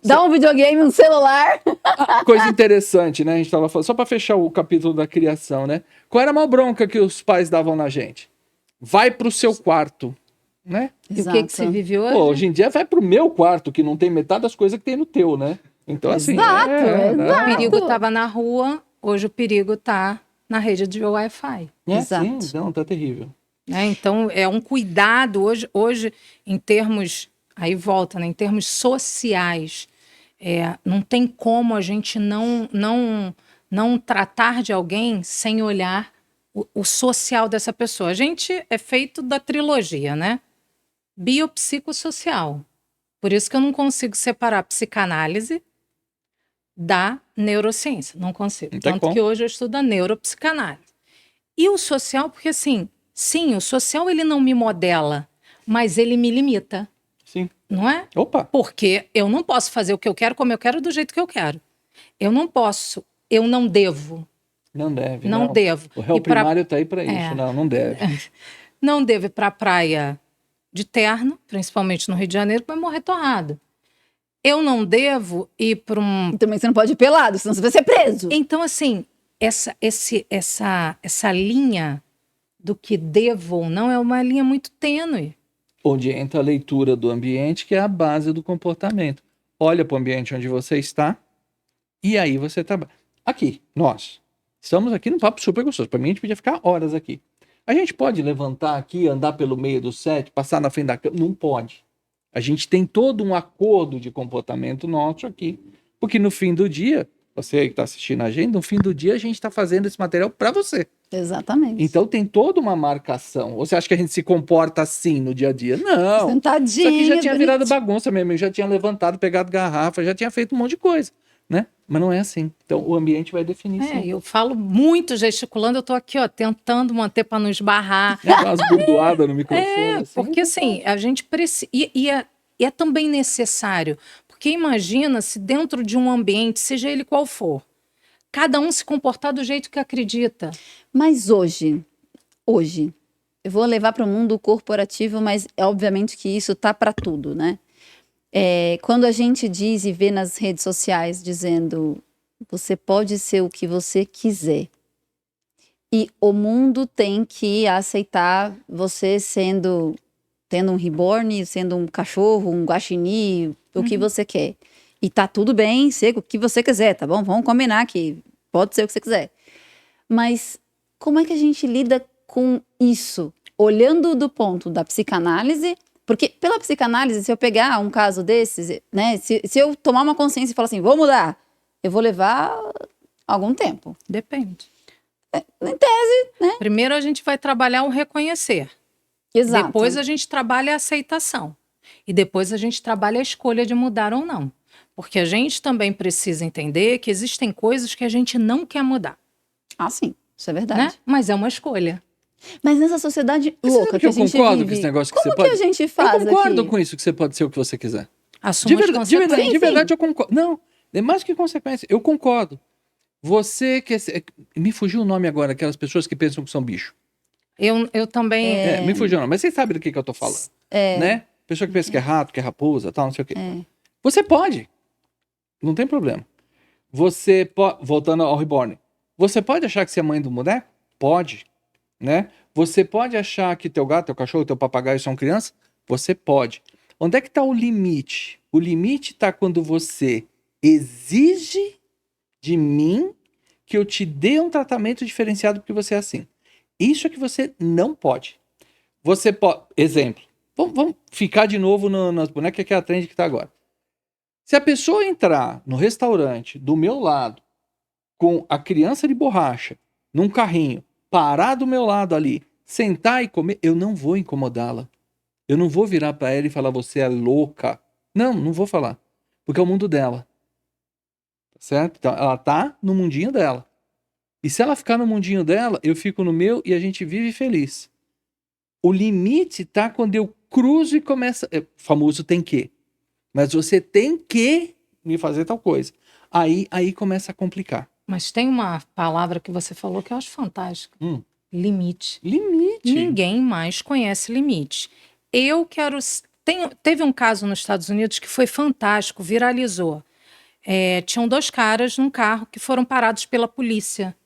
Dá um videogame, um celular. Coisa interessante, né? A gente tava falando, só pra fechar o capítulo da criação, né? Qual era a maior bronca que os pais davam na gente? Vai pro seu quarto, né? E o que se vive hoje? Pô, hoje em dia vai pro meu quarto, que não tem metade das coisas que tem no teu, né? Então, assim. Exato. O perigo tava na rua, hoje o perigo tá na rede de Wi-Fi. Exato. Sim, não, tá terrível. Então, é um cuidado hoje em termos, aí volta, né, em termos sociais, não tem como a gente não tratar de alguém sem olhar o social dessa pessoa. A gente é feito da trilogia, né? Biopsicossocial. Por isso que eu não consigo separar a psicanálise da neurociência. Não consigo. Tanto que hoje eu estudo a neuropsicanálise. E o social, porque assim, sim, o social ele não me modela, mas ele me limita. Sim. Não é? Opa! Porque eu não posso fazer o que eu quero, como eu quero, do jeito que eu quero. Eu não posso, eu não devo. Não deve. Não devo. O réu primário tá aí para isso. Não deve. Não deve ir para a praia de terno, principalmente no Rio de Janeiro, que vai morrer torrado. Eu não devo ir para um... E também você não pode ir pelado, senão você vai ser preso. Então, assim, essa linha do que devo ou não é uma linha muito tênue. Onde entra a leitura do ambiente, que é a base do comportamento. Olha para o ambiente onde você está e aí você trabalha. Aqui, nós estamos aqui num papo super gostoso. Para mim, a gente podia ficar horas aqui. A gente pode levantar aqui, andar pelo meio do set, passar na frente da cama? Não pode. A gente tem todo um acordo de comportamento nosso aqui. Porque no fim do dia, você que está assistindo a gente, no fim do dia a gente está fazendo esse material para você. Exatamente. Então tem toda uma marcação. Ou você acha que a gente se comporta assim no dia a dia? Não. Sentadinho. Isso aqui já tinha virado bagunça mesmo. Eu já tinha levantado, pegado garrafa, já tinha feito um monte de coisa, né? Mas não é assim. Então o ambiente vai definir isso. Eu falo muito gesticulando, eu tô aqui, ó, tentando manter para não esbarrar. Dá umas burdoadas no microfone. Assim, porque assim, a gente precisa... E é também necessário. Porque imagina se dentro de um ambiente, seja ele qual for, cada um se comportar do jeito que acredita. Mas hoje, eu vou levar para o mundo corporativo, mas é obviamente que isso tá para tudo, né? Quando a gente diz e vê nas redes sociais dizendo você pode ser o que você quiser e o mundo tem que aceitar você tendo um reborn, sendo um cachorro, um guaxinim, o que você quer. E tá tudo bem ser o que você quiser, tá bom? Vamos combinar que pode ser o que você quiser. Mas como é que a gente lida com isso? Olhando do ponto da psicanálise, porque pela psicanálise, se eu pegar um caso desses, né? Se eu tomar uma consciência e falar assim, vou mudar, eu vou levar algum tempo. Depende. Em tese, né? Primeiro a gente vai trabalhar o reconhecer. Exato. Depois a gente trabalha a aceitação. E depois a gente trabalha a escolha de mudar ou não. Porque a gente também precisa entender que existem coisas que a gente não quer mudar. Ah, sim. Isso é verdade. Né? Mas é uma escolha. Mas nessa sociedade Você louca sabe que a gente concordo vive, com esse negócio que como você que pode... a gente faz Eu concordo aqui? com isso, que você pode ser o que você quiser. Assuma as consequências. De verdade, eu concordo. Não, é mais que consequência. Eu concordo. Você quer ser... Me fugiu o nome agora, aquelas pessoas que pensam que são bicho. Eu também... Me fugiu o nome. Mas vocês sabem do que eu tô falando. Né? Pessoa que pensa que é rato, que é raposa, tal, não sei o quê. Você pode. Não tem problema. Você pode... Voltando ao Reborn. Você pode achar que você é mãe do boneco? Pode. Né? Você pode achar que teu gato, teu cachorro, teu papagaio são crianças? Você pode. Onde é que está o limite? O limite está quando você exige de mim que eu te dê um tratamento diferenciado porque você é assim. Isso é que você não pode. Você pode... Exemplo. Vamos ficar de novo nas bonecas que é a trend que está agora. Se a pessoa entrar no restaurante do meu lado com a criança de borracha num carrinho, parar do meu lado ali, sentar e comer, eu não vou incomodá-la. Eu não vou virar para ela e falar, você é louca. Não vou falar. Porque é o mundo dela. Certo? Então, ela tá no mundinho dela. E se ela ficar no mundinho dela, eu fico no meu e a gente vive feliz. O limite tá quando eu cruzo e começa... O famoso tem que. Mas você tem que me fazer tal coisa. Aí começa a complicar. Mas tem uma palavra que você falou que eu acho fantástica. Hum. Limite. Limite. Ninguém mais conhece limite. Eu quero... Teve um caso nos Estados Unidos que foi fantástico, viralizou. Tinham 2 caras num carro que foram parados pela polícia,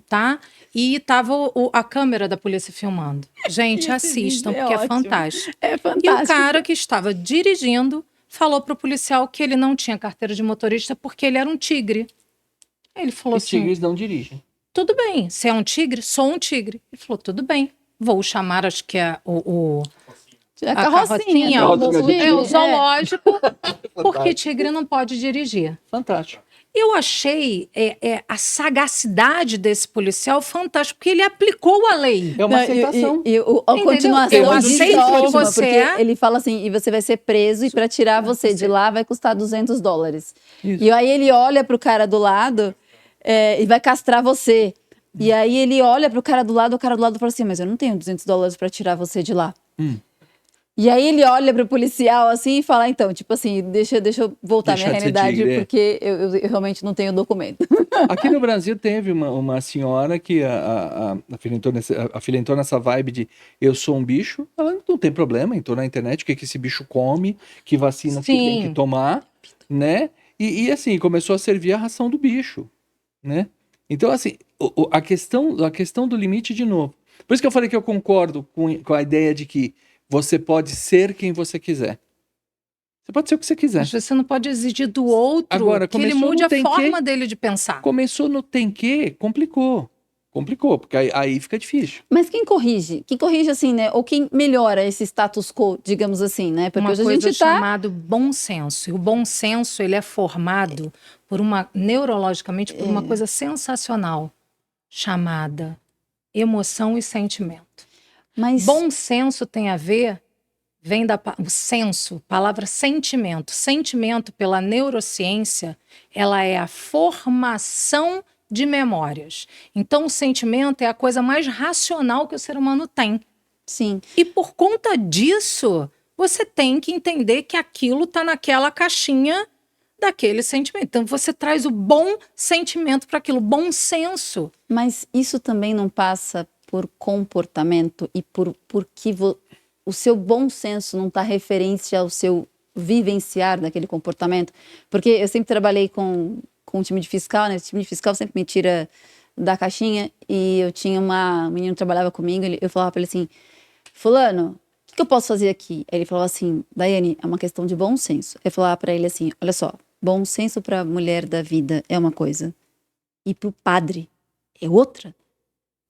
tá? E tava a câmera da polícia filmando. Gente, assistam, porque é fantástico. É E fantástico. o cara que estava dirigindo falou pro policial que ele não tinha carteira de motorista porque ele era um tigre. Aí ele falou E assim, tigres não dirigem. tudo bem, você é um tigre? Sou um tigre. Ele falou, tudo bem, vou chamar, acho que é A a carrocinha. o zoológico, porque tigre não pode dirigir. Fantástico. Eu achei a sagacidade desse policial fantástica, porque ele aplicou a lei. É uma aceitação. E a Entendeu? continuação Eu disso aceito é que ótima, você porque é. ele fala assim, e você vai ser preso, e para tirar você de lá vai custar $200. Isso. E aí ele olha pro cara do lado e vai castrar você. E aí ele olha pro cara do lado, o cara do lado fala assim, mas eu não tenho $200 para tirar você de lá. E aí ele olha pro policial assim e fala, então, tipo assim, deixa eu voltar à Deixa minha de ser realidade, tigre, porque eu realmente não tenho documento. Aqui no Brasil teve uma senhora que a filha entrou nessa vibe de eu sou um bicho, ela não tem problema, entrou na internet, o que esse bicho come, que vacina que tem que tomar, né? E assim, começou a servir a ração do bicho, né? Então, assim, a questão do limite, de novo. Por isso que eu falei que eu concordo com a ideia de que você pode ser quem você quiser. Você pode ser o que você quiser. Mas você não pode exigir do outro Agora, que ele começou mude no a tem forma que- dele de pensar. Começou no tem que, complicou. Complicou, porque aí fica difícil. Mas quem corrige? Quem corrige assim, né? Ou quem melhora esse status quo, digamos assim, né? Porque Uma hoje a coisa gente tá... chamada bom senso. E o bom senso, ele é formado neurologicamente por uma coisa sensacional, chamada emoção e sentimento. Mas Bom senso tem a ver, vem o senso, palavra sentimento. Sentimento, pela neurociência, ela é a formação de memórias. Então, o sentimento é a coisa mais racional que o ser humano tem. sim, E por conta disso, você tem que entender que aquilo está naquela caixinha daquele sentimento. Então, você traz o bom sentimento para aquilo, bom senso. mas isso também não passa por comportamento e porque o seu bom senso não está referente ao seu vivenciar daquele comportamento. Porque eu sempre trabalhei com um time de fiscal, né? Esse time de fiscal sempre me tira da caixinha, e eu tinha um menino que trabalhava comigo, eu falava para ele assim, fulano, o que eu posso fazer aqui? Aí ele falava assim, Daiane, é uma questão de bom senso. Eu falava para ele assim, olha só, bom senso para a mulher da vida é uma coisa, e para o padre é outra.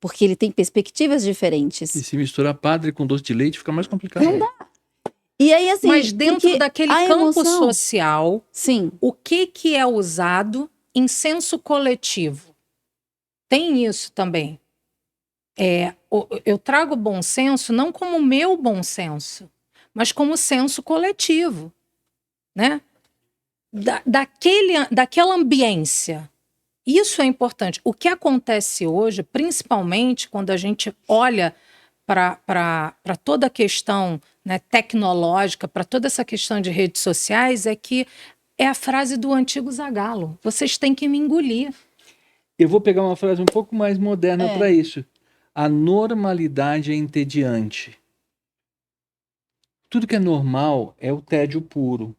Porque ele tem perspectivas diferentes. E se misturar padre com doce de leite, fica mais complicado. Não dá. E aí, assim, Mas dentro porque daquele a campo emoção- social, Sim, o que é usado em senso coletivo? Tem isso também. Eu trago bom senso não como meu bom senso, mas como senso coletivo, né? Daquela ambiência. Isso é importante. O que acontece hoje, principalmente quando a gente olha para toda a questão, né, tecnológica, para toda essa questão de redes sociais, é que é a frase do antigo Zagallo: vocês têm que me engolir. Eu vou pegar uma frase um pouco mais moderna para isso. A normalidade é entediante. Tudo que é normal é o tédio puro,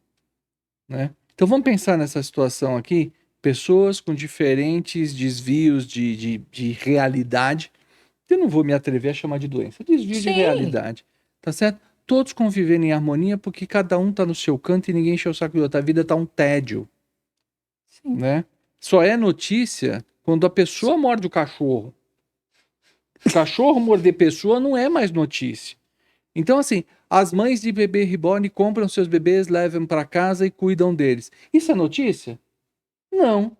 né? Então vamos pensar nessa situação aqui. Pessoas com diferentes desvios de realidade. Eu não vou me atrever a chamar de doença. Desvio de Sim. realidade. Tá certo? Todos convivendo em harmonia porque cada um tá no seu canto e ninguém enche o saco do outro. A vida tá um tédio. Sim. Né? Só é notícia quando a pessoa morde o cachorro. O cachorro morder pessoa não é mais notícia. Então, assim, as mães de bebê reborn compram seus bebês, levam para casa e cuidam deles. Isso é notícia? Não.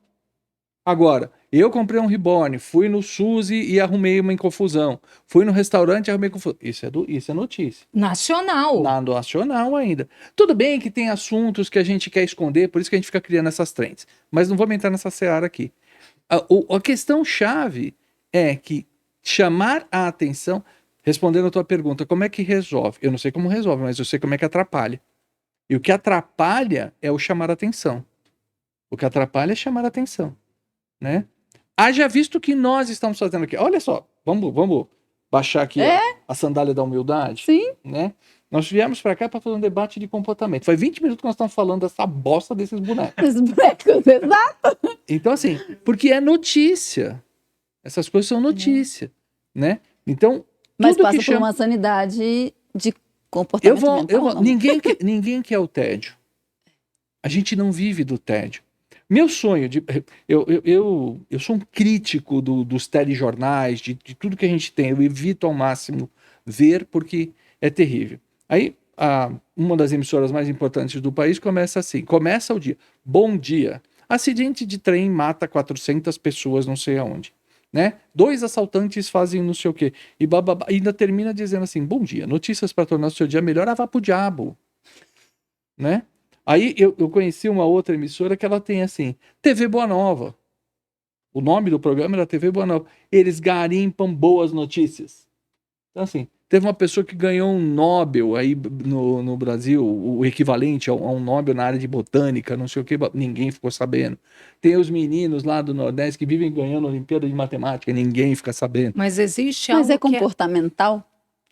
Agora, eu comprei um Reborn, fui no Suzy e arrumei uma confusão. Fui no restaurante e arrumei confusão. Isso é notícia. Nacional. Nacional ainda. Tudo bem que tem assuntos que a gente quer esconder, por isso que a gente fica criando essas trends. Mas não vamos entrar nessa seara aqui. A questão chave é que chamar a atenção, respondendo a tua pergunta, como é que resolve? Eu não sei como resolve, mas eu sei como é que atrapalha. E o que atrapalha é o chamar a atenção. O que atrapalha é chamar a atenção, né? Haja visto o que nós estamos fazendo aqui. Olha só, vamos baixar aqui a sandália da humildade. Sim. Né? Nós viemos para cá para fazer um debate de comportamento. Faz 20 minutos que nós estamos falando dessa bosta desses bonecos. Os bonecos, exato. Então, assim, porque é notícia. Essas coisas são notícia, né? Então, Mas tudo passa que por chama... uma sanidade de comportamento mental. Não. Ninguém quer o tédio. A gente não vive do tédio. Meu sonho, eu sou um crítico dos telejornais, de tudo que a gente tem. Eu evito ao máximo ver, porque é terrível. Aí, uma das emissoras mais importantes do país começa assim, começa o dia. Bom dia. Acidente de trem mata 400 pessoas não sei aonde. Né? 2 assaltantes fazem não sei o quê. E bababá, ainda termina dizendo assim, bom dia, notícias para tornar o seu dia melhor, vá pro diabo. Né? Aí eu conheci uma outra emissora que ela tem assim, TV Boa Nova. O nome do programa era TV Boa Nova. Eles garimpam boas notícias. Então assim, teve uma pessoa que ganhou um Nobel aí no Brasil, o equivalente a um Nobel na área de botânica, não sei o que, ninguém ficou sabendo. Tem os meninos lá do Nordeste que vivem ganhando a Olimpíada de Matemática, ninguém fica sabendo. Mas existe Mas algo é comportamental?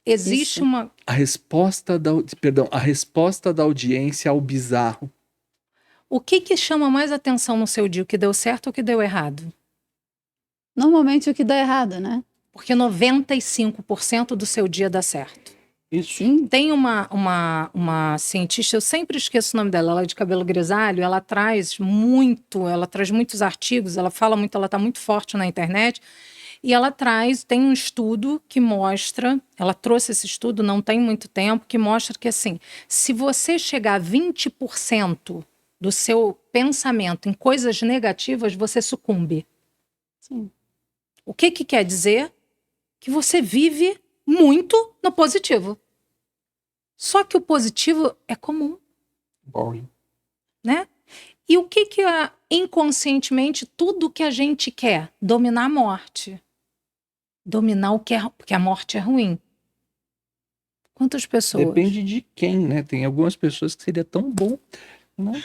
Existe Isso. uma... A resposta da audiência ao bizarro. O que chama mais atenção no seu dia? O que deu certo ou o que deu errado? Normalmente o que dá errado, né? Porque 95% do seu dia dá certo. Isso. Sim. Tem uma cientista, eu sempre esqueço o nome dela, ela é de cabelo grisalho, ela traz muitos artigos, ela fala muito, ela está muito forte na internet, e ela tem um estudo que mostra, ela trouxe esse estudo não tem muito tempo, que mostra que assim, se você chegar a 20% do seu pensamento em coisas negativas, você sucumbe. Sim. O que quer dizer? Que você vive muito no positivo. Só que o positivo é comum. Boring. Né? E o que é inconscientemente tudo que a gente quer? Dominar a morte. Dominar o que é, porque a morte é ruim. Quantas pessoas? Depende de quem, né? Tem algumas pessoas que seria tão bom, né?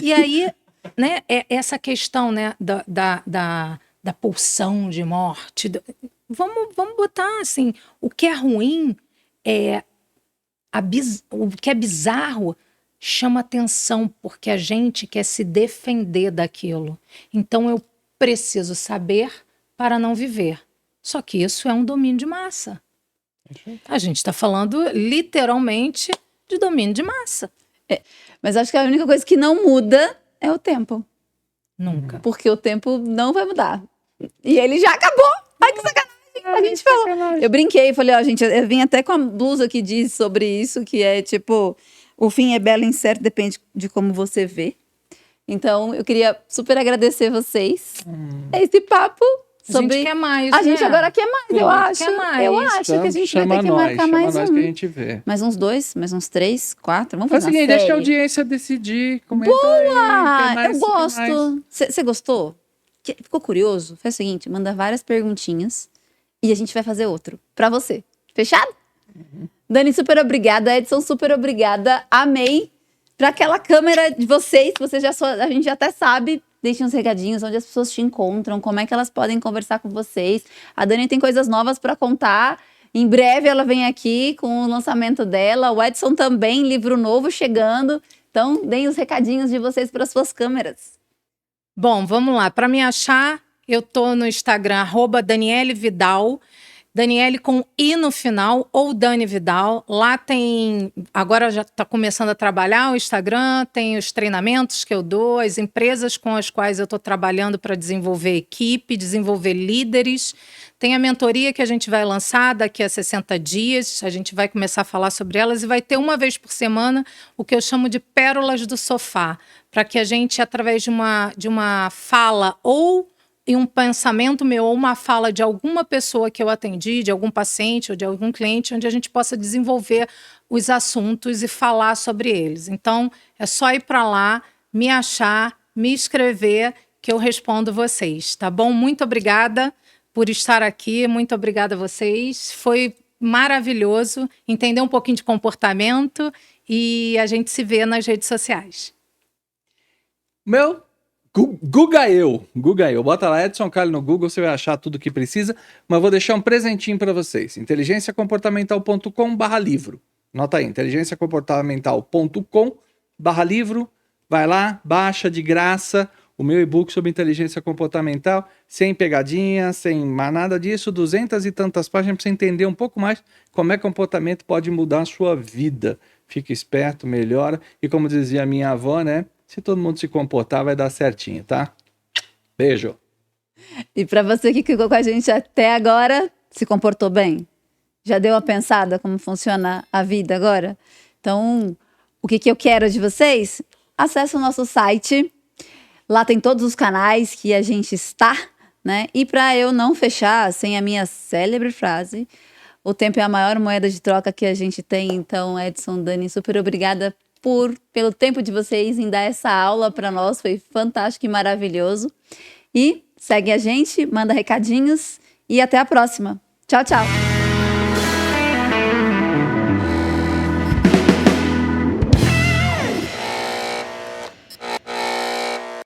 E aí, né, essa questão, né, da pulsão de morte. Vamos botar assim, o que é ruim, o que é bizarro chama atenção, porque a gente quer se defender daquilo. Então eu preciso saber para não viver. Só que isso é um domínio de massa. A gente está falando literalmente de domínio de massa. Mas acho que a única coisa que não muda é o tempo. Nunca. Porque o tempo não vai mudar. E ele já acabou. Ai, que sacanagem. A gente falou. Eu brinquei, falei, ó, gente, eu vim até com a blusa que diz sobre isso, que é tipo, o fim é belo e incerto, depende de como você vê. Então, eu queria super agradecer vocês. Esse papo sobre... A gente quer mais, A né? gente agora quer mais, eu acho. Quer mais. Eu acho que a gente vai ter que marcar mais nós um. que a gente vê. Mais uns 2, mais uns 3, 4. Vamos Faz fazer o uma seguinte, deixa a série. audiência decidir. Comenta Boa! aí, tem mais, Eu tem gosto. mais. Você gostou? Ficou curioso? Faz o seguinte, manda várias perguntinhas e a gente vai fazer outro pra você. Fechado? Dani, super obrigada. Edson, super obrigada. Amei. Pra aquela câmera de vocês, a gente já até sabe, deixem uns recadinhos onde as pessoas te encontram, como é que elas podem conversar com vocês. A Dani tem coisas novas pra contar. Em breve ela vem aqui com o lançamento dela. O Edson também, livro novo chegando. Então, deem os recadinhos de vocês para suas câmeras. Bom, vamos lá. Para me achar, eu tô no Instagram, @DanieleVidal. Daniele com I no final, ou Dani Vidal. Lá tem... Agora já está começando a trabalhar o Instagram, tem os treinamentos que eu dou, as empresas com as quais eu estou trabalhando para desenvolver equipe, desenvolver líderes. Tem a mentoria que a gente vai lançar daqui a 60 dias. A gente vai começar a falar sobre elas e vai ter uma vez por semana o que eu chamo de pérolas do sofá, para que a gente, através de uma fala ou e um pensamento meu ou uma fala de alguma pessoa que eu atendi, de algum paciente ou de algum cliente, onde a gente possa desenvolver os assuntos e falar sobre eles. Então, é só ir para lá, me achar, me escrever, que eu respondo vocês, tá bom? Muito obrigada por estar aqui, muito obrigada a vocês. Foi maravilhoso entender um pouquinho de comportamento e a gente se vê nas redes sociais. Meu, Guga eu. Bota lá Edson Calho no Google, você vai achar tudo que precisa, mas vou deixar um presentinho para vocês. inteligenciacomportamental.com/livro. Nota aí, inteligenciacomportamental.com/livro. Vai lá, baixa de graça o meu e-book sobre inteligência comportamental, sem pegadinha, sem mais nada disso, 200 e tantas páginas para você entender um pouco mais como é que o comportamento pode mudar a sua vida. Fica esperto, melhora, e como dizia a minha avó, né? Se todo mundo se comportar, vai dar certinho, tá? Beijo. E para você que ficou com a gente até agora, se comportou bem? Já deu uma pensada como funciona a vida agora? Então, o que eu quero de vocês? Acesse o nosso site. Lá tem todos os canais que a gente está, né? E para eu não fechar sem a minha célebre frase, o tempo é a maior moeda de troca que a gente tem. Então, Edson, Dani, super obrigada pelo tempo de vocês em dar essa aula para nós. Foi fantástico e maravilhoso. E segue a gente, manda recadinhos e até a próxima. Tchau, tchau!